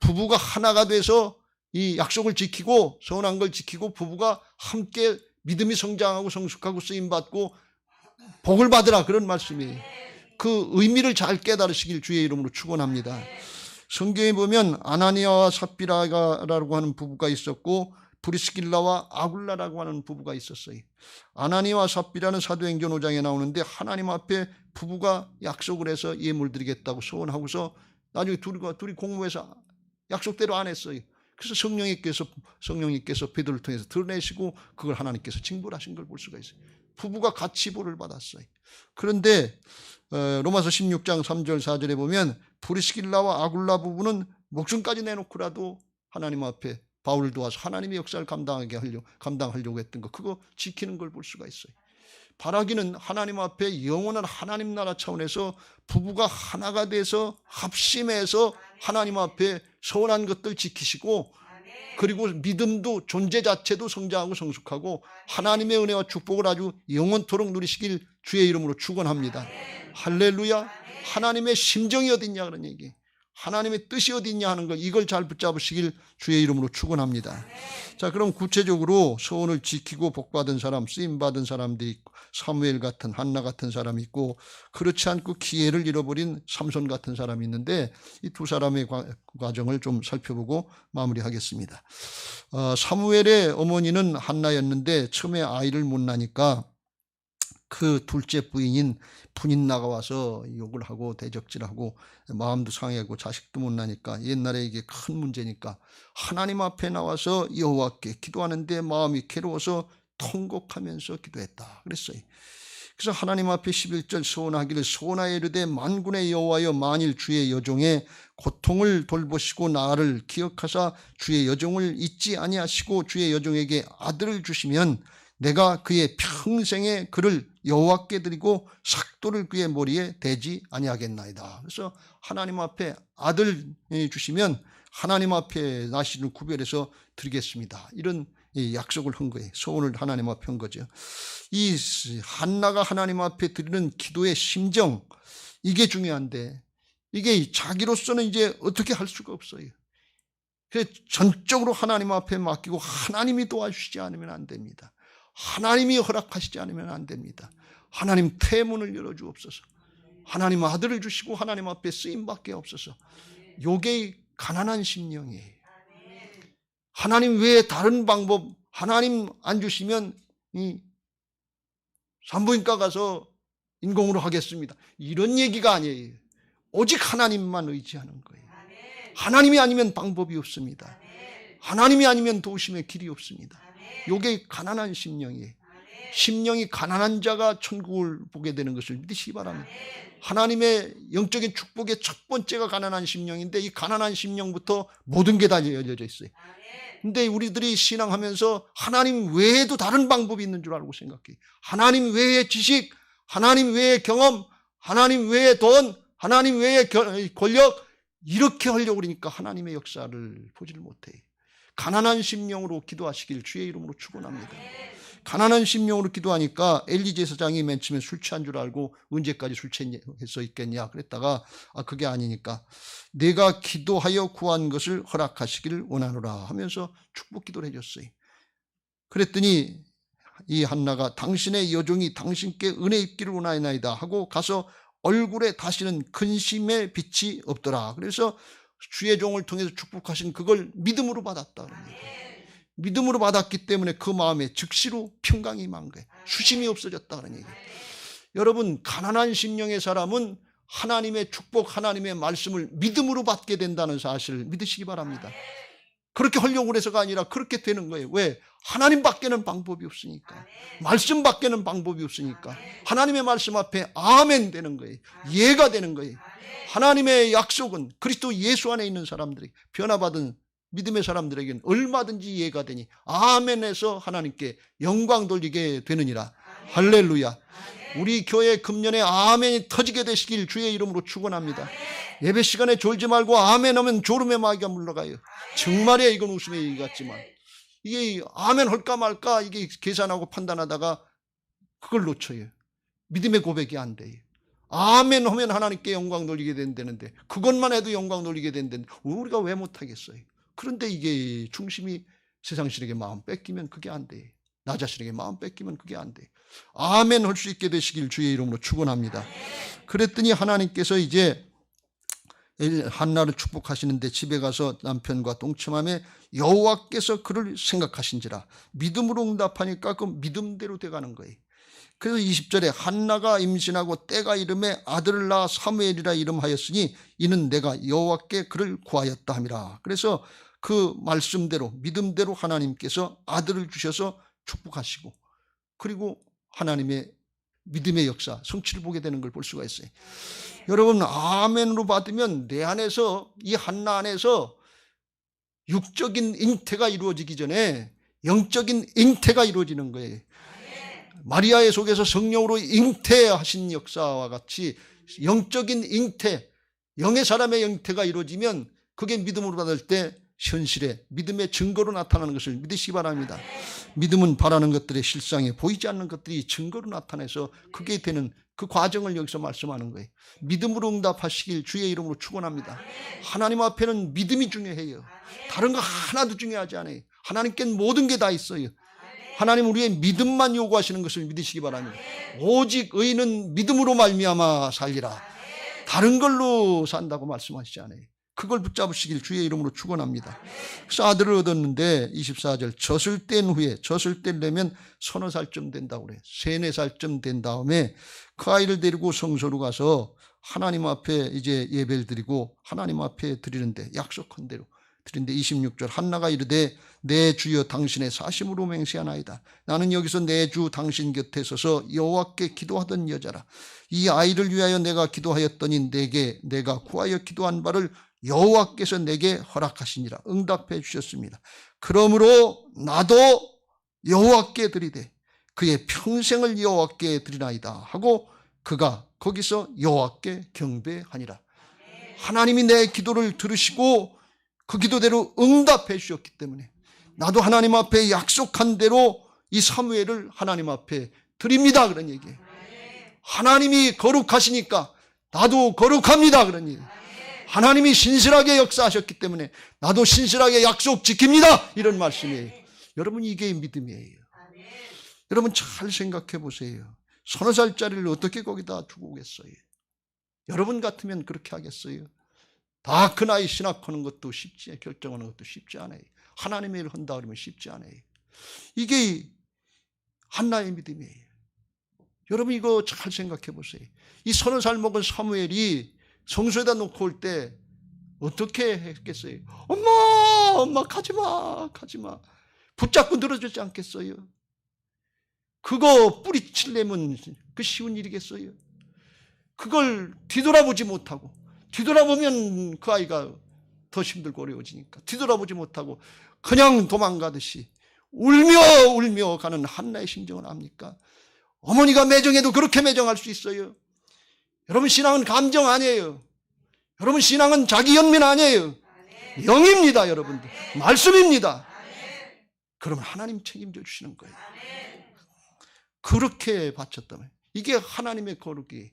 부부가 하나가 돼서 이 약속을 지키고 소원한 걸 지키고 부부가 함께 믿음이 성장하고 성숙하고 쓰임받고 복을 받으라 그런 말씀이에요. 그 의미를 잘 깨달으시길 주의 이름으로 축원합니다. 성경에 보면 아나니아와 삽비라라고 하는 부부가 있었고 브리스길라와 아굴라라고 하는 부부가 있었어요. 아나니아와 삽비라는 사도행전 5장에 나오는데 하나님 앞에 부부가 약속을 해서 예물 드리겠다고 소원하고서 나중에 둘이 공모해서 약속대로 안 했어요. 그래서 성령님께서 베드로를 통해서 드러내시고 그걸 하나님께서 징벌하신 걸 볼 수가 있어요. 부부가 같이 보를 받았어요. 그런데 로마서 16장 3절 4절에 보면 브리스길라와 아굴라 부부는 목숨까지 내놓고라도 하나님 앞에 바울을 도와서 하나님의 역사를 감당하려고 했던 거 그거 지키는 걸 볼 수가 있어요. 바라기는 하나님 앞에 영원한 하나님 나라 차원에서 부부가 하나가 돼서 합심해서 하나님 앞에 서운한 것들 지키시고 그리고 믿음도 존재 자체도 성장하고 성숙하고 하나님의 은혜와 축복을 아주 영원토록 누리시길 주의 이름으로 축원합니다. 할렐루야. 하나님의 심정이 어딨냐 그런 얘기, 하나님의 뜻이 어딨냐 하는 걸 이걸 잘 붙잡으시길 주의 이름으로 축원합니다. 자, 그럼 구체적으로 소원을 지키고 복받은 사람, 쓰임받은 사람들이 사무엘 같은 한나 같은 사람이 있고, 그렇지 않고 기회를 잃어버린 삼손 같은 사람이 있는데, 이 두 사람의 과정을 좀 살펴보고 마무리하겠습니다. 사무엘의 어머니는 한나였는데 처음에 아이를 못 낳으니까 그 둘째 부인인 분인 나가와서 욕을 하고 대적질하고 마음도 상해고 자식도 못 나니까, 옛날에 이게 큰 문제니까 하나님 앞에 나와서 여호와께 기도하는데 마음이 괴로워서 통곡하면서 기도했다 그랬어요. 그래서 하나님 앞에 11절 서원하기를, 서원하여 이르되 만군의 여호와여, 만일 주의 여종의 고통을 돌보시고 나를 기억하사 주의 여종을 잊지 아니하시고 주의 여종에게 아들을 주시면 내가 그의 평생에 그를 여호와께 드리고 삭도를 그의 머리에 대지 아니하겠나이다. 그래서 하나님 앞에 아들 주시면 하나님 앞에 나시를 구별해서 드리겠습니다. 이런 약속을 한 거예요. 소원을 하나님 앞에 한 거죠. 이 한나가 하나님 앞에 드리는 기도의 심정, 이게 중요한데, 이게 자기로서는 이제 어떻게 할 수가 없어요. 그래서 전적으로 하나님 앞에 맡기고 하나님이 도와주시지 않으면 안 됩니다. 하나님이 허락하시지 않으면 안 됩니다. 하나님 태문을 열어주옵소서. 하나님 아들을 주시고 하나님 앞에 쓰임받게 없어서. 요게 가난한 심령이에요. 하나님 외에 다른 방법, 하나님 안 주시면 이 산부인과 가서 인공으로 하겠습니다, 이런 얘기가 아니에요. 오직 하나님만 의지하는 거예요. 하나님이 아니면 방법이 없습니다. 하나님이 아니면 도우심의 길이 없습니다. 요게 가난한 심령이에요. 심령이 가난한 자가 천국을 보게 되는 것을 믿으시기 바랍니다. 하나님의 영적인 축복의 첫 번째가 가난한 심령인데, 이 가난한 심령부터 모든 게 다 열려져 있어요. 근데 우리들이 신앙하면서 하나님 외에도 다른 방법이 있는 줄 알고 생각해요. 하나님 외의 지식, 하나님 외의 경험, 하나님 외의 돈, 하나님 외의 권력, 이렇게 하려고 그러니까 하나님의 역사를 보지를 못해요. 가난한 심령으로 기도하시길 주의 이름으로 축원합니다. 가난한 심령으로 기도하니까 엘리 제사장이 맨 처음에 술 취한 줄 알고 언제까지 술 취해서 있겠냐 그랬다가, 그게 아니니까 내가 기도하여 구한 것을 허락하시기를 원하노라 하면서 축복 기도를 해줬어요. 그랬더니 이 한나가 당신의 여종이 당신께 은혜 입기를 원하나이다 하고 가서 얼굴에 다시는 근심의 빛이 없더라. 그래서 주의 종을 통해서 축복하신 그걸 믿음으로 받았다. 믿음으로 받았기 때문에 그 마음에 즉시로 평강이 임한 거예요. 수심이 없어졌다 그런 얘기예요. 여러분, 가난한 심령의 사람은 하나님의 축복, 하나님의 말씀을 믿음으로 받게 된다는 사실을 믿으시기 바랍니다. 그렇게 하려고 해서가 아니라 그렇게 되는 거예요. 왜? 하나님밖에는 방법이 없으니까. 말씀밖에는 방법이 없으니까. 하나님의 말씀 앞에 아멘 되는 거예요. 예가 되는 거예요. 하나님의 약속은 그리스도 예수 안에 있는 사람들에게, 변화받은 믿음의 사람들에게는 얼마든지 이해가 되니 아멘에서 하나님께 영광 돌리게 되느니라. 할렐루야. 우리 교회 금년에 아멘이 터지게 되시길 주의 이름으로 축원합니다. 예배 시간에 졸지 말고 아멘 하면 졸음의 마귀가 물러가요. 정말이야, 이건 웃음의 얘기 같지만 이게 아멘 할까 말까 이게 계산하고 판단하다가 그걸 놓쳐요. 믿음의 고백이 안 돼요. 아멘 하면 하나님께 영광 돌리게 된다는데, 그것만 해도 영광 돌리게 된다는데 우리가 왜 못하겠어요? 그런데 이게 중심이 세상신에게 마음 뺏기면 그게 안 돼. 나 자신에게 마음 뺏기면 그게 안 돼. 아멘 할 수 있게 되시길 주의 이름으로 축원합니다. 그랬더니 하나님께서 이제 한나를 축복하시는데 집에 가서 남편과 동침하며 여호와께서 그를 생각하신지라. 믿음으로 응답하니까 그 믿음대로 돼가는 거예요. 그래서 20절에 한나가 임신하고 때가 이름에 아들을 낳아 사무엘이라 이름하였으니 이는 내가 여호와께 그를 구하였다 함이라. 그래서 그 말씀대로 믿음대로 하나님께서 아들을 주셔서 축복하시고, 그리고 하나님의 믿음의 역사, 성취를 보게 되는 걸 볼 수가 있어요. 여러분, 아멘으로 받으면 내 안에서, 이 한나 안에서 육적인 잉태가 이루어지기 전에 영적인 잉태가 이루어지는 거예요. 마리아의 속에서 성령으로 잉태하신 역사와 같이 영적인 잉태, 영의 사람의 잉태가 이루어지면 그게 믿음으로 받을 때 현실에 믿음의 증거로 나타나는 것을 믿으시기 바랍니다. 믿음은 바라는 것들의 실상에 보이지 않는 것들이 증거로 나타나서 그게 되는 그 과정을 여기서 말씀하는 거예요. 믿음으로 응답하시길 주의 이름으로 축원합니다. 하나님 앞에는 믿음이 중요해요. 다른 거 하나도 중요하지 않아요. 하나님께는 모든 게 다 있어요. 하나님 우리의 믿음만 요구하시는 것을 믿으시기 바랍니다. 오직 의인은 믿음으로 말미암아 살리라. 다른 걸로 산다고 말씀하시지 않아요. 그걸 붙잡으시길 주의 이름으로 축원합니다. 그래서 아들을 얻었는데 24절 젖을 뗀 후에, 젖을 떼려면 서너 살쯤 된다고 그래요. 3, 4살쯤 된 다음에 그 아이를 데리고 성소로 가서 하나님 앞에 이제 예배를 드리고 하나님 앞에 드리는데, 약속한 대로 드리는데 26절 한나가 이르되 내 주여 당신의 사심으로 맹세하나이다. 나는 여기서 내 주 당신 곁에 서서 여호와께 기도하던 여자라. 이 아이를 위하여 내가 기도하였더니 내가 구하여 기도한 바를 여호와께서 내게 허락하시니라. 응답해 주셨습니다. 그러므로 나도 여호와께 드리되 그의 평생을 여호와께 드리나이다 하고 그가 거기서 여호와께 경배하니라. 하나님이 내 기도를 들으시고 그 기도대로 응답해 주셨기 때문에 나도 하나님 앞에 약속한 대로 이 사무엘을 하나님 앞에 드립니다, 그런 얘기예요. 하나님이 거룩하시니까 나도 거룩합니다, 그런 얘기예요. 하나님이 신실하게 역사하셨기 때문에 나도 신실하게 약속 지킵니다, 이런 말씀이에요. 여러분, 이게 믿음이에요. 여러분 잘 생각해 보세요. 서너 살짜리를 어떻게 거기다 두고 오겠어요? 여러분 같으면 그렇게 하겠어요? 다 그 나이 신학하는 것도 쉽지, 결정하는 것도 쉽지 않아요. 하나님의 일을 한다 그러면 쉽지 않아요. 이게 한나의 믿음이에요. 여러분 이거 잘 생각해 보세요. 이 서너 살 먹은 사무엘이 성소에다 놓고 올 때 어떻게 했겠어요? 엄마 가지마, 가지마. 붙잡고 늘어지지 않겠어요? 그거 뿌리치려면 그 쉬운 일이겠어요? 그걸 뒤돌아보지 못하고, 뒤돌아보면 그 아이가 더 힘들고 어려워지니까 뒤돌아보지 못하고 그냥 도망가듯이 울며 가는 한나의 심정을 압니까? 어머니가 매정해도 그렇게 매정할 수 있어요? 여러분 신앙은 감정 아니에요. 여러분 신앙은 자기 연민 아니에요. 영입니다, 여러분들. 말씀입니다. 그러면 하나님 책임져 주시는 거예요. 그렇게 바쳤다면 이게 하나님의 거룩이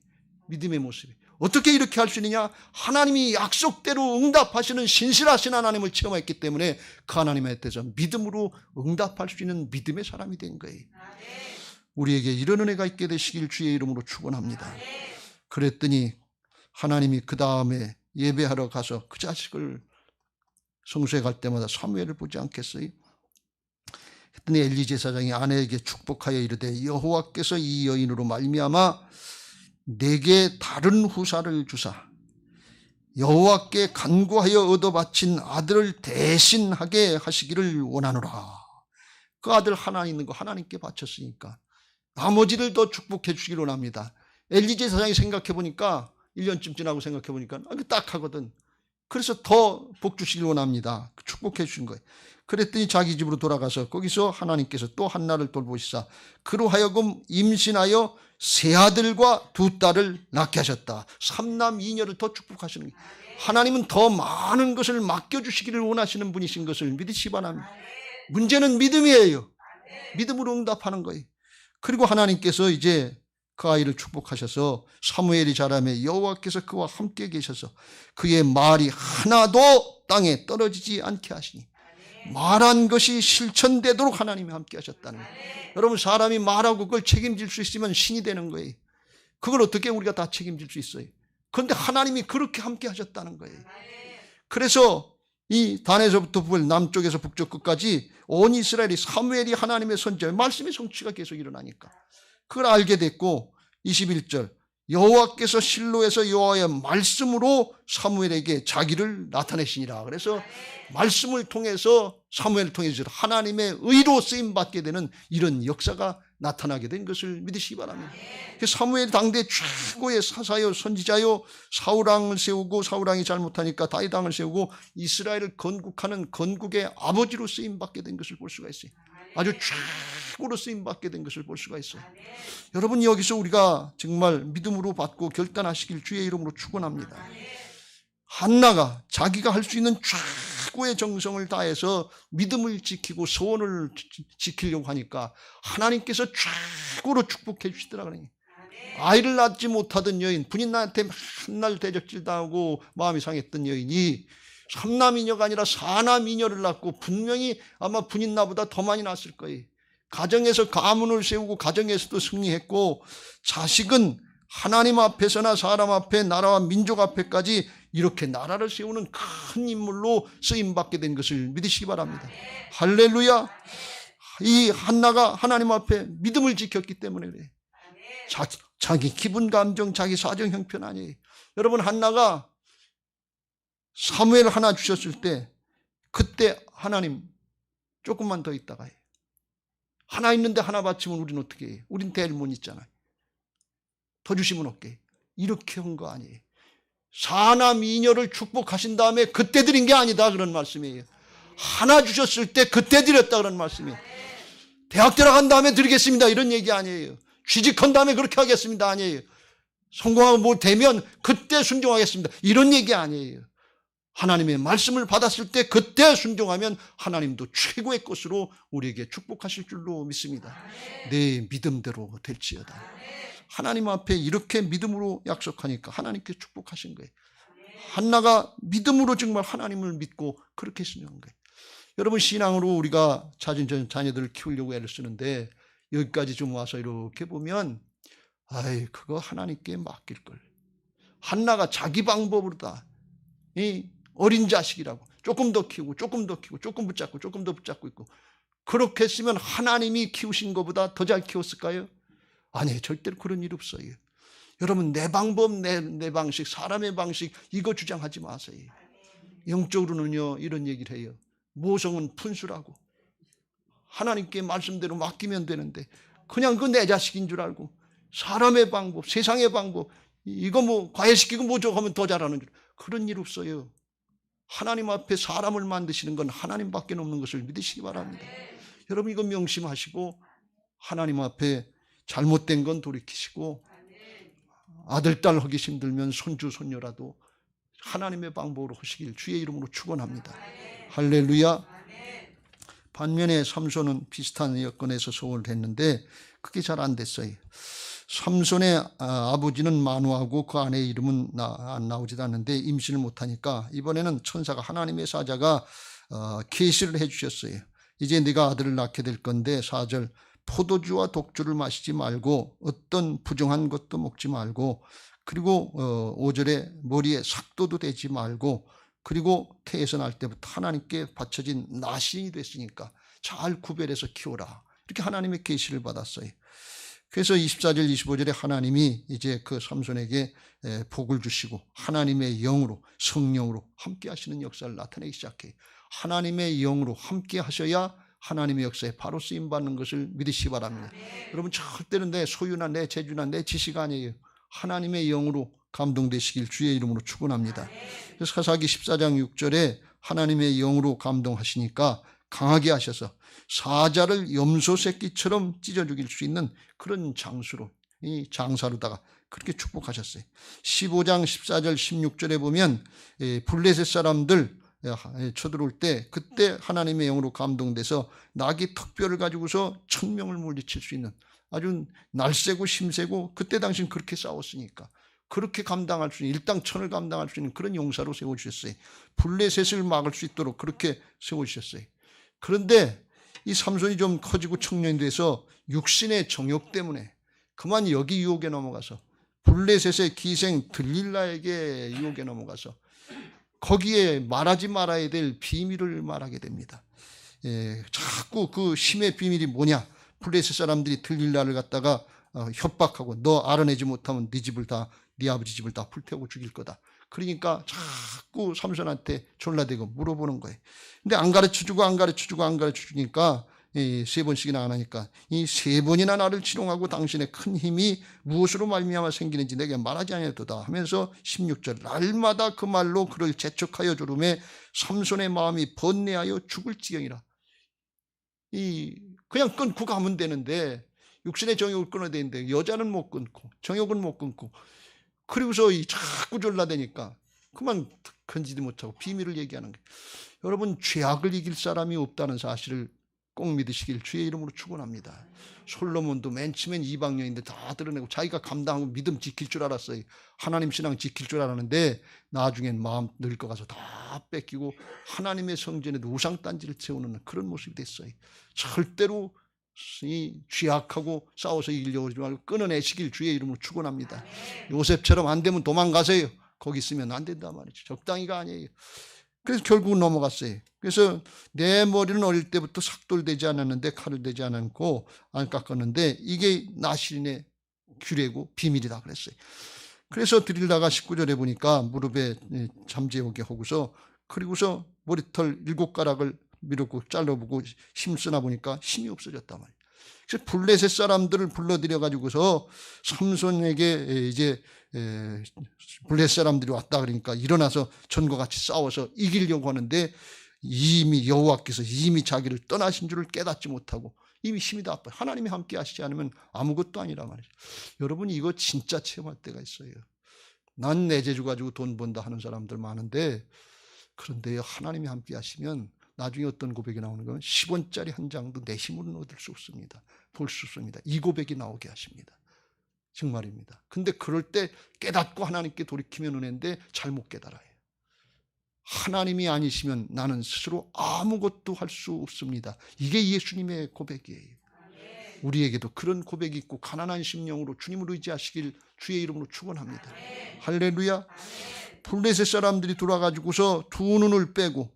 믿음의 모습이에요. 어떻게 이렇게 할 수 있느냐? 하나님이 약속대로 응답하시는 신실하신 하나님을 체험했기 때문에 그 하나님에 대해서 믿음으로 응답할 수 있는 믿음의 사람이 된 거예요. 우리에게 이런 은혜가 있게 되시길 주의 이름으로 축원합니다. 그랬더니 하나님이 그 다음에 예배하러 가서 그 자식을 성소에 갈 때마다 사무엘을 보지 않겠어요? 그랬더니 엘리 제사장이 아내에게 축복하여 이르되 여호와께서 이 여인으로 말미암아 내게 다른 후사를 주사 여호와께 간구하여 얻어 바친 아들을 대신하게 하시기를 원하노라. 그 아들 하나 있는 거 하나님께 바쳤으니까 나머지를 더 축복해 주시기를 원합니다. 엘리 제사장이 생각해 보니까 1년쯤 지나고 생각해 보니까 딱 하거든. 그래서 더 복 주시기를 원합니다. 축복해 주신 거예요. 그랬더니 자기 집으로 돌아가서 거기서 하나님께서 또 한나를 돌보시사 그로 하여금 임신하여 3아들과 2딸을 낳게 하셨다. 3남 2녀를 더 축복하시는 거예요. 하나님은 더 많은 것을 맡겨주시기를 원하시는 분이신 것을 믿으시기 바랍니다. 문제는 믿음이에요. 믿음으로 응답하는 거예요. 그리고 하나님께서 이제 그 아이를 축복하셔서 사무엘이 자라매 여호와께서 그와 함께 계셔서 그의 말이 하나도 땅에 떨어지지 않게 하시니 말한 것이 실천되도록 하나님이 함께 하셨다는 거예요. 여러분 사람이 말하고 그걸 책임질 수 있으면 신이 되는 거예요. 그걸 어떻게 우리가 다 책임질 수 있어요? 그런데 하나님이 그렇게 함께 하셨다는 거예요. 그래서 이 단에서부터 남쪽에서 북쪽 끝까지 온 이스라엘이 사무엘이 하나님의 선지자, 말씀의 성취가 계속 일어나니까 그걸 알게 됐고 21절 여호와께서 실로에서 여호와의 말씀으로 사무엘에게 자기를 나타내시니라. 그래서 말씀을 통해서 사무엘을 통해서 하나님의 의로 쓰임받게 되는 이런 역사가 나타나게 된 것을 믿으시기 바랍니다. 사무엘 당대 최고의 사사요 선지자요 사울왕을 세우고 사울왕이 잘못하니까 다윗왕을 세우고 이스라엘을 건국하는 건국의 아버지로 쓰임받게 된 것을 볼 수가 있어요. 아주 최고로 쓰임받게 된 것을 볼 수가 있어요. 여러분 여기서 우리가 정말 믿음으로 받고 결단하시길 주의 이름으로 축원합니다. 한나가 자기가 할 수 있는 최고의 정성을 다해서 믿음을 지키고 소원을 지키려고 하니까 하나님께서 최고로 축복해 주시더라 그러니. 아이를 낳지 못하던 여인, 부인 나한테 맨날 대적질 당하고 마음이 상했던 여인이 3남 2녀가 아니라 4남 2녀를 낳고 분명히 아마 부인 나보다 더 많이 낳았을 거예요. 가정에서 가문을 세우고 가정에서도 승리했고, 자식은 하나님 앞에서나 사람 앞에, 나라와 민족 앞에까지 이렇게 나라를 세우는 큰 인물로 쓰임받게 된 것을 믿으시기 바랍니다. 할렐루야. 이 한나가 하나님 앞에 믿음을 지켰기 때문에 그래. 자기 기분 감정, 자기 사정 형편 아니에요. 여러분, 한나가 사무엘 하나 주셨을 때 그때 하나님 조금만 더 있다가 해요. 하나 있는데 하나 바치면 우리는 어떻게 해요? 우린 대일문 있잖아요. 더 주시면 어깨. 이렇게 한 거 아니에요. 사남 이녀를 축복하신 다음에 그때 드린 게 아니다 그런 말씀이에요. 하나 주셨을 때 그때 드렸다 그런 말씀이에요. 대학 들어간 다음에 드리겠습니다 이런 얘기 아니에요. 취직한 다음에 그렇게 하겠습니다 아니에요. 성공하고 뭐 되면 그때 순종하겠습니다 이런 얘기 아니에요. 하나님의 말씀을 받았을 때 그때 순종하면 하나님도 최고의 것으로 우리에게 축복하실 줄로 믿습니다. 내 믿음대로 될지어다. 하나님 앞에 이렇게 믿음으로 약속하니까 하나님께 축복하신 거예요. 한나가 믿음으로 정말 하나님을 믿고 그렇게 순종한 거예요. 여러분, 신앙으로 우리가 자녀들을 키우려고 애를 쓰는데 여기까지 좀 와서 이렇게 보면 아이 그거 하나님께 맡길 걸. 한나가 자기 방법으로 다 이 어린 자식이라고 조금 더 키우고 조금 더 키우고 조금 붙잡고 조금 더 붙잡고 있고 그렇게 했으면 하나님이 키우신 것보다 더 잘 키웠을까요? 아니에요. 절대로 그런 일 없어요. 여러분, 내 방법, 내 방식, 사람의 방식 이거 주장하지 마세요. 영적으로는요 이런 얘기를 해요. 모성은 푼수라고. 하나님께 말씀대로 맡기면 되는데 그냥 그 내 자식인 줄 알고 사람의 방법, 세상의 방법 이거 뭐 과외시키고 뭐 저거 하면 더 잘하는 줄 그런 일 없어요. 하나님 앞에 사람을 만드시는 건 하나님밖에 없는 것을 믿으시기 바랍니다. 여러분 이거 명심하시고 하나님 앞에 잘못된 건 돌이키시고 아들, 딸 하기 힘들면 손주, 손녀라도 하나님의 방법으로 하시길 주의 이름으로 축원합니다. 할렐루야. 반면에 삼손은 비슷한 여건에서 소원을 했는데 그게 잘 안 됐어요. 삼손의 아버지는 마누아고 그 아내의 이름은 안 나오지도 않는데 임신을 못하니까 이번에는 천사가 하나님의 사자가 계시를 해주셨어요. 이제 네가 아들을 낳게 될 건데 4절 포도주와 독주를 마시지 말고 어떤 부정한 것도 먹지 말고 그리고 5절에 머리에 삭도도 대지 말고 그리고 태에서 날 때부터 하나님께 바쳐진 나신이 됐으니까 잘 구별해서 키워라. 이렇게 하나님의 계시를 받았어요. 그래서 24절 25절에 하나님이 이제 그 삼손에게 복을 주시고 하나님의 영으로 성령으로 함께 하시는 역사를 나타내기 시작해요. 하나님의 영으로 함께 하셔야 하나님의 역사에 바로 쓰임받는 것을 믿으시기 바랍니다. 여러분 절대로 내 소유나 내 재주나 내 지식 아니에요. 하나님의 영으로 감동되시길 주의 이름으로 축원합니다. 그래서 사사기 14장 6절에 하나님의 영으로 감동하시니까 강하게 하셔서 사자를 염소 새끼처럼 찢어 죽일 수 있는 그런 장수로 이 장사로다가 그렇게 축복하셨어요. 15장 14절 16절에 보면 블레셋 사람들 쳐들어올 때 그때 하나님의 영으로 감동돼서 나귀 턱뼈를 가지고서 1000명을 물리칠 수 있는 아주 날세고 심세고 그때 당시는 그렇게 싸웠으니까 그렇게 감당할 수 있는 일당 1000을 감당할 수 있는 그런 용사로 세워주셨어요. 블레셋을 막을 수 있도록 그렇게 세워주셨어요. 그런데 이 삼손이 좀 커지고 청년이 돼서 육신의 정욕 때문에 그만 여기 유혹에 넘어가서 블레셋의 기생 들릴라에게 유혹에 넘어가서 거기에 말하지 말아야 될 비밀을 말하게 됩니다. 자꾸 그 힘의 비밀이 뭐냐? 블레셋 사람들이 들릴라를 갖다가 협박하고 너 알아내지 못하면 네 아버지 집을 다 불태우고 죽일 거다. 그러니까 자꾸 삼손한테 졸라대고 물어보는 거예요. 근데 안 가르쳐주니까 3번씩이나 안 하니까 이 3번이나 나를 치롱하고 당신의 큰 힘이 무엇으로 말미암아 생기는지 내게 말하지 아니하도다 하면서 16절 날마다 그 말로 그를 재촉하여 조름에 삼손의 마음이 번뇌하여 죽을 지경이라. 그냥 끊고 가면 되는데 육신의 정욕을 끊어야 되는데 여자는 못 끊고 정욕은 못 끊고 그리고서 자꾸 졸라대니까 그만 건지도 못하고 비밀을 얘기하는 거예요. 여러분 죄악을 이길 사람이 없다는 사실을 꼭 믿으시길 주의 이름으로 축원합니다. 솔로몬도 맨 처음엔 이방인인데 다 드러내고 자기가 감당하고 믿음 지킬 줄 알았어요. 하나님 신앙 지킬 줄 알았는데 나중엔 마음 늙어가서 다 뺏기고 하나님의 성전에도 우상단지를 세우는 그런 모습이 됐어요. 절대로 쥐약하고 싸워서 이기려고 하지 말고 끊어내시길 주의 이름으로 축원합니다. 요셉처럼 안 되면 도망가세요. 거기 있으면 안 된단 말이죠. 적당히가 아니에요. 그래서 결국은 넘어갔어요. 그래서 내 머리는 어릴 때부터 삭돌 되지 않았는데 칼을 대지 않고 안 깎았는데 이게 나시린의 규례고 비밀이다 그랬어요. 그래서 드리다가 19절에 보니까 무릎에 잠재우게 하고서 그리고서 머리털 7가락을 밀고 잘라보고 힘쓰나 보니까 힘이 없어졌단 말이에요. 그래서 블레셋 사람들을 불러들여 가지고서 삼손에게 이제 블레셋 사람들이 왔다 그러니까 일어나서 전과 같이 싸워서 이기려고 하는데 이미 여호와께서 이미 자기를 떠나신 줄을 깨닫지 못하고 이미 힘이 다 아파요. 하나님이 함께 하시지 않으면 아무것도 아니란 말이죠. 여러분 이거 진짜 체험할 때가 있어요. 난 내 재주 가지고 돈 번다 하는 사람들 많은데 그런데 하나님이 함께 하시면 나중에 어떤 고백이 나오는 건 10원짜리 한 장도 내 힘으로는 얻을 수 없습니다. 볼 수 없습니다. 이 고백이 나오게 하십니다. 정말입니다. 근데 그럴 때 깨닫고 하나님께 돌이키면 은혜인데 잘못 깨달아요. 하나님이 아니시면 나는 스스로 아무것도 할 수 없습니다. 이게 예수님의 고백이에요. 우리에게도 그런 고백이 있고 가난한 심령으로 주님을 의지하시길 주의 이름으로 축원합니다. 할렐루야. 블레셋 사람들이 돌아가지고서 두 눈을 빼고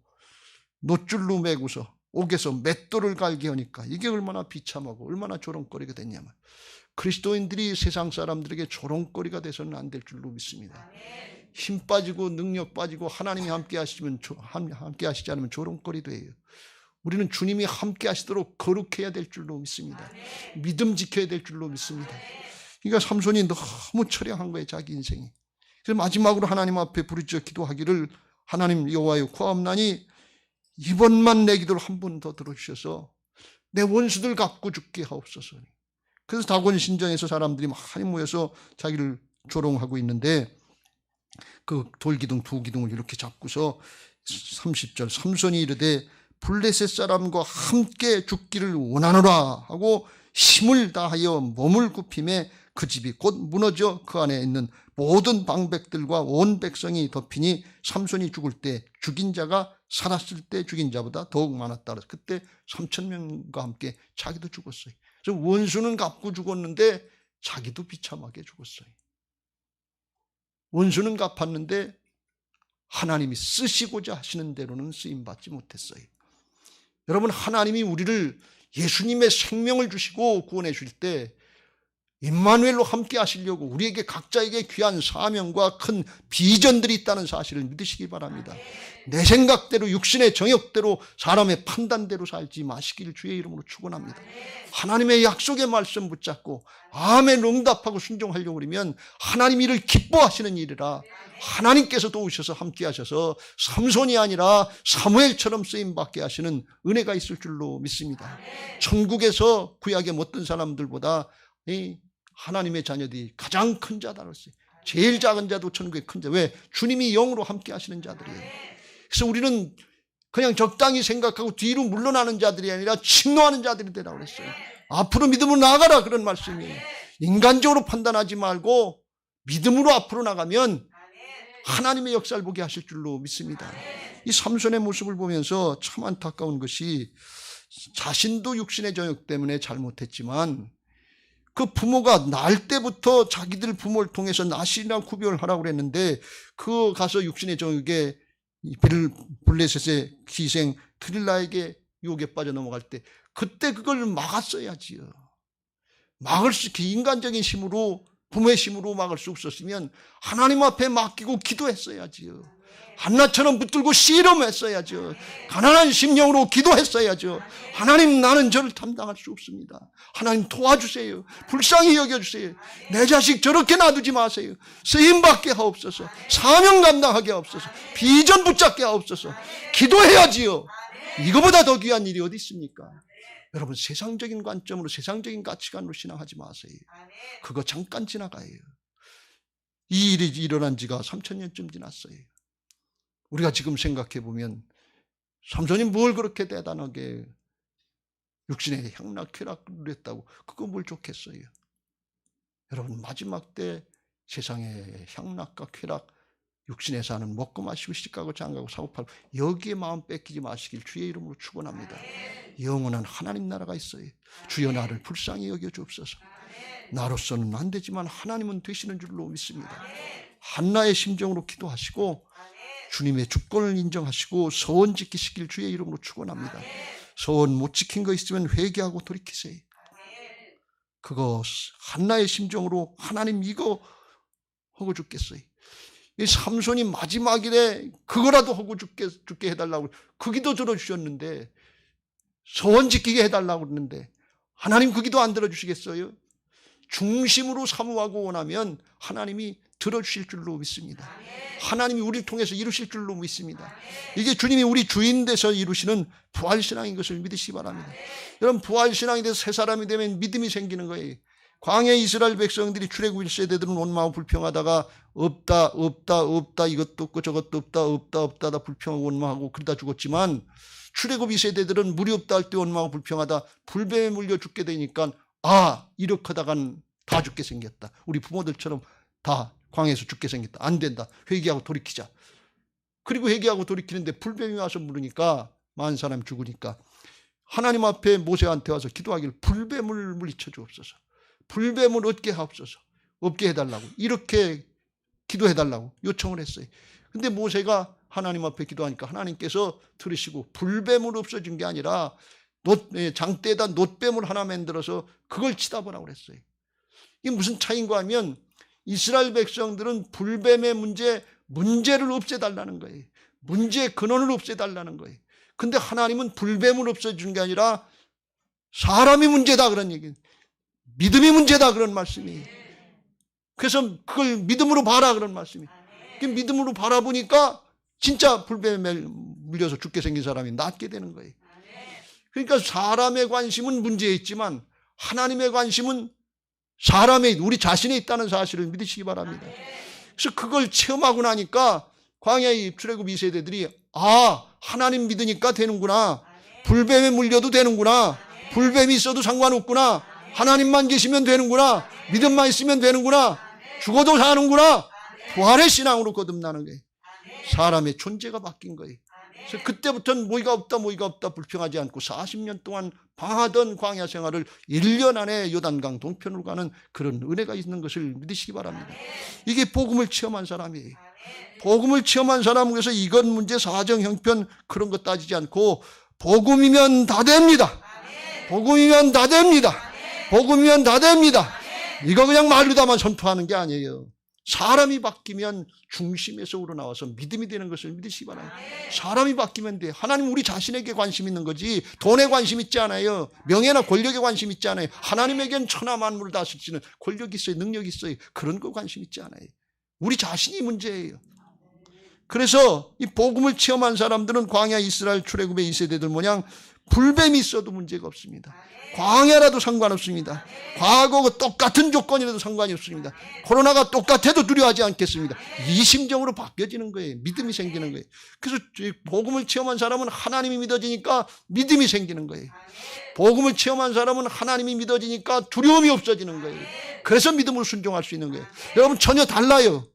노줄로 매고서 옥에서 맷돌을 갈게 하니까 이게 얼마나 비참하고 얼마나 조롱거리가 됐냐면 그리스도인들이 세상 사람들에게 조롱거리가 돼서는 안 될 줄로 믿습니다. 힘 빠지고 능력 빠지고 하나님이 함께 하시지 않으면 조롱거리 돼요. 우리는 주님이 함께 하시도록 거룩해야 될 줄로 믿습니다. 믿음 지켜야 될 줄로 믿습니다. 그러니까 삼손이 너무 처량한 거예요. 자기 인생이. 그래서 마지막으로 하나님 앞에 부르짖어 기도하기를 하나님 여호와여 구하옵나니 이번만 내 기도를 한 번 더 들어주셔서 내 원수들 갚고 죽게 하옵소서. 그래서 다곤 신전에서 사람들이 많이 모여서 자기를 조롱하고 있는데 그 돌기둥 두 기둥을 이렇게 잡고서 30절 삼손이 이르되 블레셋 사람과 함께 죽기를 원하노라 하고 힘을 다하여 몸을 굽힘에 그 집이 곧 무너져 그 안에 있는 모든 방백들과 온 백성이 덮이니 삼손이 죽을 때 죽인 자가 살았을 때 죽인 자보다 더욱 많았다. 그때 3,000명과 함께 자기도 죽었어요. 그래서 원수는 갚고 죽었는데 자기도 비참하게 죽었어요. 원수는 갚았는데 하나님이 쓰시고자 하시는 대로는 쓰임받지 못했어요. 여러분 하나님이 우리를 예수님의 생명을 주시고 구원해 주실 때 임마누엘로 함께 하시려고 우리에게 각자에게 귀한 사명과 큰 비전들이 있다는 사실을 믿으시기 바랍니다. 내 생각대로 육신의 정욕대로 사람의 판단대로 살지 마시길 주의 이름으로 축원합니다. 하나님의 약속의 말씀 붙잡고 아멘 응답하고 순종하려고 그러면 하나님 이를 기뻐하시는 일이라 하나님께서 도우셔서 함께 하셔서 삼손이 아니라 사무엘처럼 쓰임받게 하시는 은혜가 있을 줄로 믿습니다. 천국에서 구약의 어떤 사람들보다 하나님의 자녀들이 가장 큰 자다 그랬어요. 제일 작은 자도 천국의 큰 자. 왜? 주님이 영으로 함께 하시는 자들이에요. 그래서 우리는 그냥 적당히 생각하고 뒤로 물러나는 자들이 아니라 침노하는 자들이 되라고 그랬어요. 앞으로 믿음으로 나아가라 그런 말씀이에요. 인간적으로 판단하지 말고 믿음으로 앞으로 나가면 하나님의 역사를 보게 하실 줄로 믿습니다. 이 삼손의 모습을 보면서 참 안타까운 것이 자신도 육신의 정욕 때문에 잘못했지만 그 부모가 날 때부터 자기들 부모를 통해서 나실이랑 구별을 하라고 그랬는데 그 가서 육신의 정욕에 블레셋의 기생 드릴라에게 유혹에 빠져 넘어갈 때 그때 그걸 막았어야지요. 막을 수 인간적인 힘으로 부모의 힘으로 막을 수 없었으면 하나님 앞에 맡기고 기도했어야지요. 한나처럼 붙들고 씨름했어야죠. 가난한 심령으로 기도했어야죠. 하나님 나는 저를 감당할 수 없습니다. 하나님 도와주세요. 불쌍히 여겨주세요. 내 자식 저렇게 놔두지 마세요. 쓰임받게 하옵소서. 사명 감당하게 하옵소서. 비전 붙잡게 하옵소서. 기도해야지요. 이거보다 더 귀한 일이 어디 있습니까? 여러분 세상적인 관점으로 세상적인 가치관으로 신앙하지 마세요. 그거 잠깐 지나가요. 이 일이 일어난 지가 3,000년쯤 지났어요. 우리가 지금 생각해 보면 삼손이 뭘 그렇게 대단하게 육신의 향락쾌락을 했다고 그거 뭘 좋겠어요. 여러분 마지막 때 세상의 향락과 쾌락 육신에 사는 먹고 마시고 시집가고 장가고 사고 팔고 여기에 마음 뺏기지 마시길 주의 이름으로 축원합니다. 영원한 하나님 나라가 있어요. 주여 나를 불쌍히 여겨 주옵소서. 나로서는 안 되지만 하나님은 되시는 줄로 믿습니다. 한나의 심정으로 기도하시고 주님의 주권을 인정하시고 서원 지키시길 주의 이름으로 축원합니다. 서원 못 지킨 거 있으면 회개하고 돌이키세요. 그거 한나의 심정으로 하나님 이거 하고 죽겠어요. 이 삼손이 마지막일에 그거라도 하고 죽게 해달라고 그 기도 들어주셨는데, 서원 지키게 해달라고 그러는데 하나님 그 기도 안 들어주시겠어요? 중심으로 사모하고 원하면 하나님이 들어주실 줄로 믿습니다. 하나님이 우리를 통해서 이루실 줄로 믿습니다. 이게 주님이 우리 주인 돼서 이루시는 부활신앙인 것을 믿으시기 바랍니다. 여러분, 부활신앙이 돼서 새 사람이 되면 믿음이 생기는 거예요. 광야의 이스라엘 백성들이 출애굽 1세대들은 원망하고 불평하다가 없다 이것도 없고 저것도 없다 다 불평하고 원망하고 그러다 죽었지만, 출애굽 2세대들은 물이 없다 할 때 원망하고 불평하다 불뱀에 물려 죽게 되니까 이렇게 하다간 다 죽게 생겼다. 우리 부모들처럼 다 광야에서 죽게 생겼다. 안 된다. 회개하고 돌이키자. 그리고 회개하고 돌이키는데 불뱀이 와서 물으니까 많은 사람이 죽으니까 하나님 앞에 모세한테 와서 기도하기를 불뱀을 물리쳐 주옵소서. 불뱀을 얻게 하옵소서. 없게 해달라고. 이렇게 기도해달라고 요청을 했어요. 근데 모세가 하나님 앞에 기도하니까 하나님께서 들으시고 불뱀을 없어진 게 아니라 장대에다 놋뱀을 하나 만들어서 그걸 치다 보라고 그랬어요. 이게 무슨 차이인가 하면 이스라엘 백성들은 불뱀의 문제를 없애달라는 거예요. 문제의 근원을 없애달라는 거예요. 근데 하나님은 불뱀을 없애주는 게 아니라 사람이 문제다 그런 얘기예요. 믿음이 문제다 그런 말씀이에요. 그래서 그걸 믿음으로 봐라 그런 말씀이에요. 믿음으로 바라보니까 진짜 불뱀에 물려서 죽게 생긴 사람이 낫게 되는 거예요. 그러니까 사람의 관심은 문제에 있지만 하나님의 관심은 우리 자신에 있다는 사실을 믿으시기 바랍니다. 그래서 그걸 체험하고 나니까 광야의 출애굽 2세대들이 하나님 믿으니까 되는구나. 불뱀에 물려도 되는구나. 불뱀이 있어도 상관없구나. 하나님만 계시면 되는구나. 믿음만 있으면 되는구나. 죽어도 사는구나. 부활의 신앙으로 거듭나는 거예요. 사람의 존재가 바뀐 거예요. 그래서 그때부터는 모이가 없다 불평하지 않고 40년 동안 방하던 광야 생활을 1년 안에 요단강 동편으로 가는 그런 은혜가 있는 것을 믿으시기 바랍니다. 이게 복음을 체험한 사람이에요. 복음을 체험한 사람은 그래서 이건 문제 사정 형편 그런 거 따지지 않고 복음이면 다 됩니다. 복음이면 다 됩니다. 복음이면 다 됩니다. 이거 그냥 말로다만 선포하는 게 아니에요. 사람이 바뀌면 중심에서 우러나와서 믿음이 되는 것을 믿으시기 바랍니다. 사람이 바뀌면 돼. 하나님 우리 자신에게 관심 있는 거지 돈에 관심 있지 않아요. 명예나 권력에 관심 있지 않아요. 하나님에겐 천하 만물을 다스리시는 권력이 있어요. 능력이 있어요. 그런 거 관심 있지 않아요. 우리 자신이 문제예요. 그래서 이 복음을 체험한 사람들은 광야 이스라엘 출애굽의 2세대들 모양 불뱀이 있어도 문제가 없습니다. 광야라도 상관없습니다. 과거와 똑같은 조건이라도 상관이 없습니다. 코로나가 똑같아도 두려워하지 않겠습니다. 이 심정으로 바뀌어지는 거예요. 믿음이 생기는 거예요. 그래서 복음을 체험한 사람은 하나님이 믿어지니까 믿음이 생기는 거예요. 복음을 체험한 사람은 하나님이 믿어지니까 두려움이 없어지는 거예요. 그래서 믿음으로 순종할 수 있는 거예요. 여러분 전혀 달라요.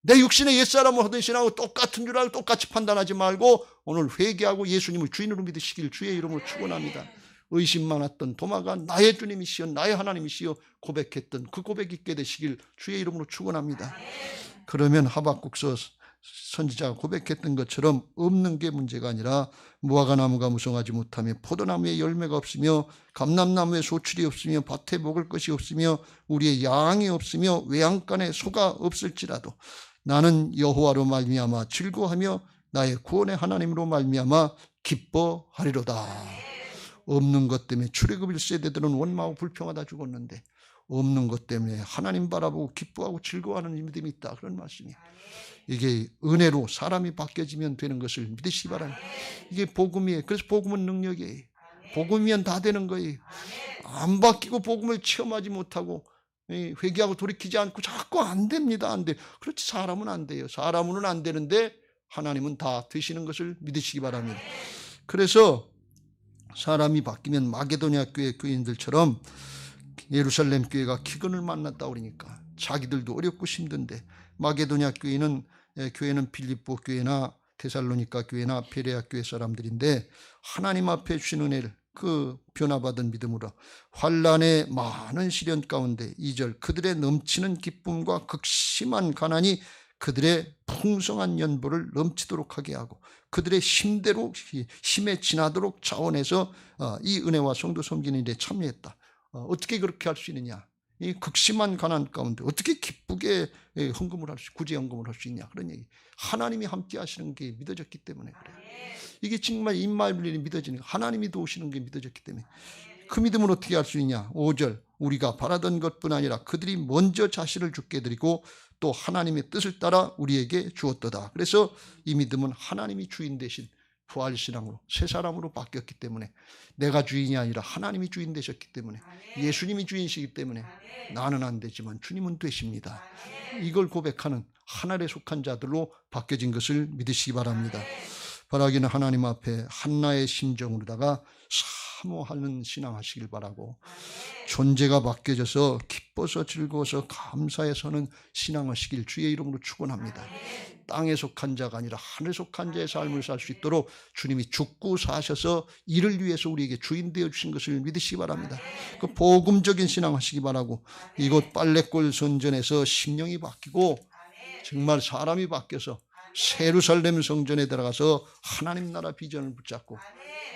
내 육신의 옛사람을 하던 신앙하고 똑같은 줄 알고 똑같이 판단하지 말고 오늘 회개하고 예수님을 주인으로 믿으시길 주의 이름으로 축원합니다. 의심 많았던 도마가 나의 주님이시여 나의 하나님이시여 고백했던 그 고백 있게 되시길 주의 이름으로 축원합니다. 그러면 하박국서 선지자가 고백했던 것처럼 없는 게 문제가 아니라 무화과 나무가 무성하지 못하며 포도나무에 열매가 없으며 감람나무에 소출이 없으며 밭에 먹을 것이 없으며 우리의 양이 없으며 외양간에 소가 없을지라도 나는 여호와로 말미암아 즐거워하며 나의 구원의 하나님으로 말미암아 기뻐하리로다. 없는 것 때문에 출애굽 1세대들은 원망하고 불평하다 죽었는데 없는 것 때문에 하나님 바라보고 기뻐하고 즐거워하는 믿음이 있다. 그런 말씀이에요. 이게 은혜로 사람이 바뀌어지면 되는 것을 믿으시기 바랍니다. 이게 복음이에요. 그래서 복음은 능력이에요. 복음이면 다 되는 거예요. 안 바뀌고 복음을 체험하지 못하고 회개하고 돌이키지 않고 자꾸 안 됩니다. 안 돼. 그렇지 사람은 안 돼요. 사람은 안 되는데 하나님은 다 되시는 것을 믿으시기 바랍니다. 그래서 사람이 바뀌면 마게도냐 교회 교인들처럼 예루살렘 교회가 기근을 만났다 그러니까 자기들도 어렵고 힘든데 마게도냐 교회는 필립보 교회나 데살로니가 교회나 베레아 교회 사람들인데 하나님 앞에 주신 은혜를 그 변화받은 믿음으로 환난의 많은 시련 가운데 2절 그들의 넘치는 기쁨과 극심한 가난이 그들의 풍성한 연보를 넘치도록 하게 하고 그들의 힘에 지나도록 자원해서 이 은혜와 성도 섬기는 일에 참여했다. 어떻게 그렇게 할 수 있느냐? 이 극심한 가난 가운데 어떻게 기쁘게 헌금을 구제 헌금을 할 수 있냐? 그런 얘기. 하나님이 함께 하시는 게 믿어졌기 때문에 그래요. 이게 정말 임마누엘이 믿어지는 거. 하나님이 도우시는 게 믿어졌기 때문에. 그 믿음을 어떻게 할 수 있냐? 5절 우리가 바라던 것뿐 아니라 그들이 먼저 자신을 주께 드리고 또 하나님의 뜻을 따라 우리에게 주었도다. 그래서 이 믿음은 하나님이 주인 대신 부활신앙으로 새 사람으로 바뀌었기 때문에 내가 주인이 아니라 하나님이 주인 되셨기 때문에 예수님이 주인이시기 때문에 나는 안 되지만 주님은 되십니다. 이걸 고백하는 하늘에 속한 자들로 바뀌어진 것을 믿으시기 바랍니다. 바라기는 하나님 앞에 한나의 심정으로다가 사모하는 신앙하시길 바라고 존재가 바뀌어져서 기뻐서 즐거워서 감사해서는 신앙하시길 주의 이름으로 축원합니다. 땅에 속한 자가 아니라 하늘에 속한 자의 삶을 살 수 있도록 주님이 죽고 사셔서 이를 위해서 우리에게 주인 되어 주신 것을 믿으시기 바랍니다. 그 복음적인 신앙하시기 바라고 이곳 빨래골 선전에서 심령이 바뀌고 정말 사람이 바뀌어서 예루살렘 성전에 들어가서 하나님 나라 비전을 붙잡고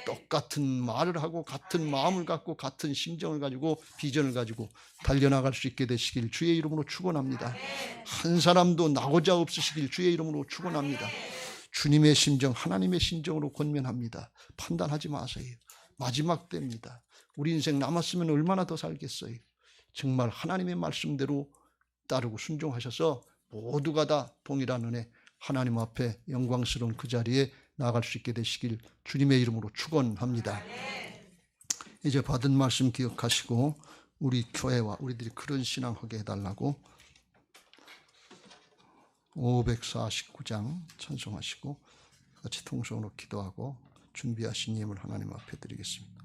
똑같은 말을 하고 같은 마음을 갖고 같은 심정을 가지고 비전을 가지고 달려나갈 수 있게 되시길 주의 이름으로 축원합니다. 한 사람도 나고자 없으시길 주의 이름으로 축원합니다. 주님의 심정 하나님의 심정으로 권면합니다. 판단하지 마세요. 마지막 때입니다. 우리 인생 남았으면 얼마나 더 살겠어요. 정말 하나님의 말씀대로 따르고 순종하셔서 모두가 다 동일한 은혜 하나님 앞에 영광스러운 그 자리에 나아갈 수 있게 되시길 주님의 이름으로 축원합니다. 이제 받은 말씀 기억하시고 우리 교회와 우리들이 그런 신앙하게 해달라고 549장 찬송하시고 같이 통성으로 기도하고 준비하신 예물 하나님 앞에 드리겠습니다.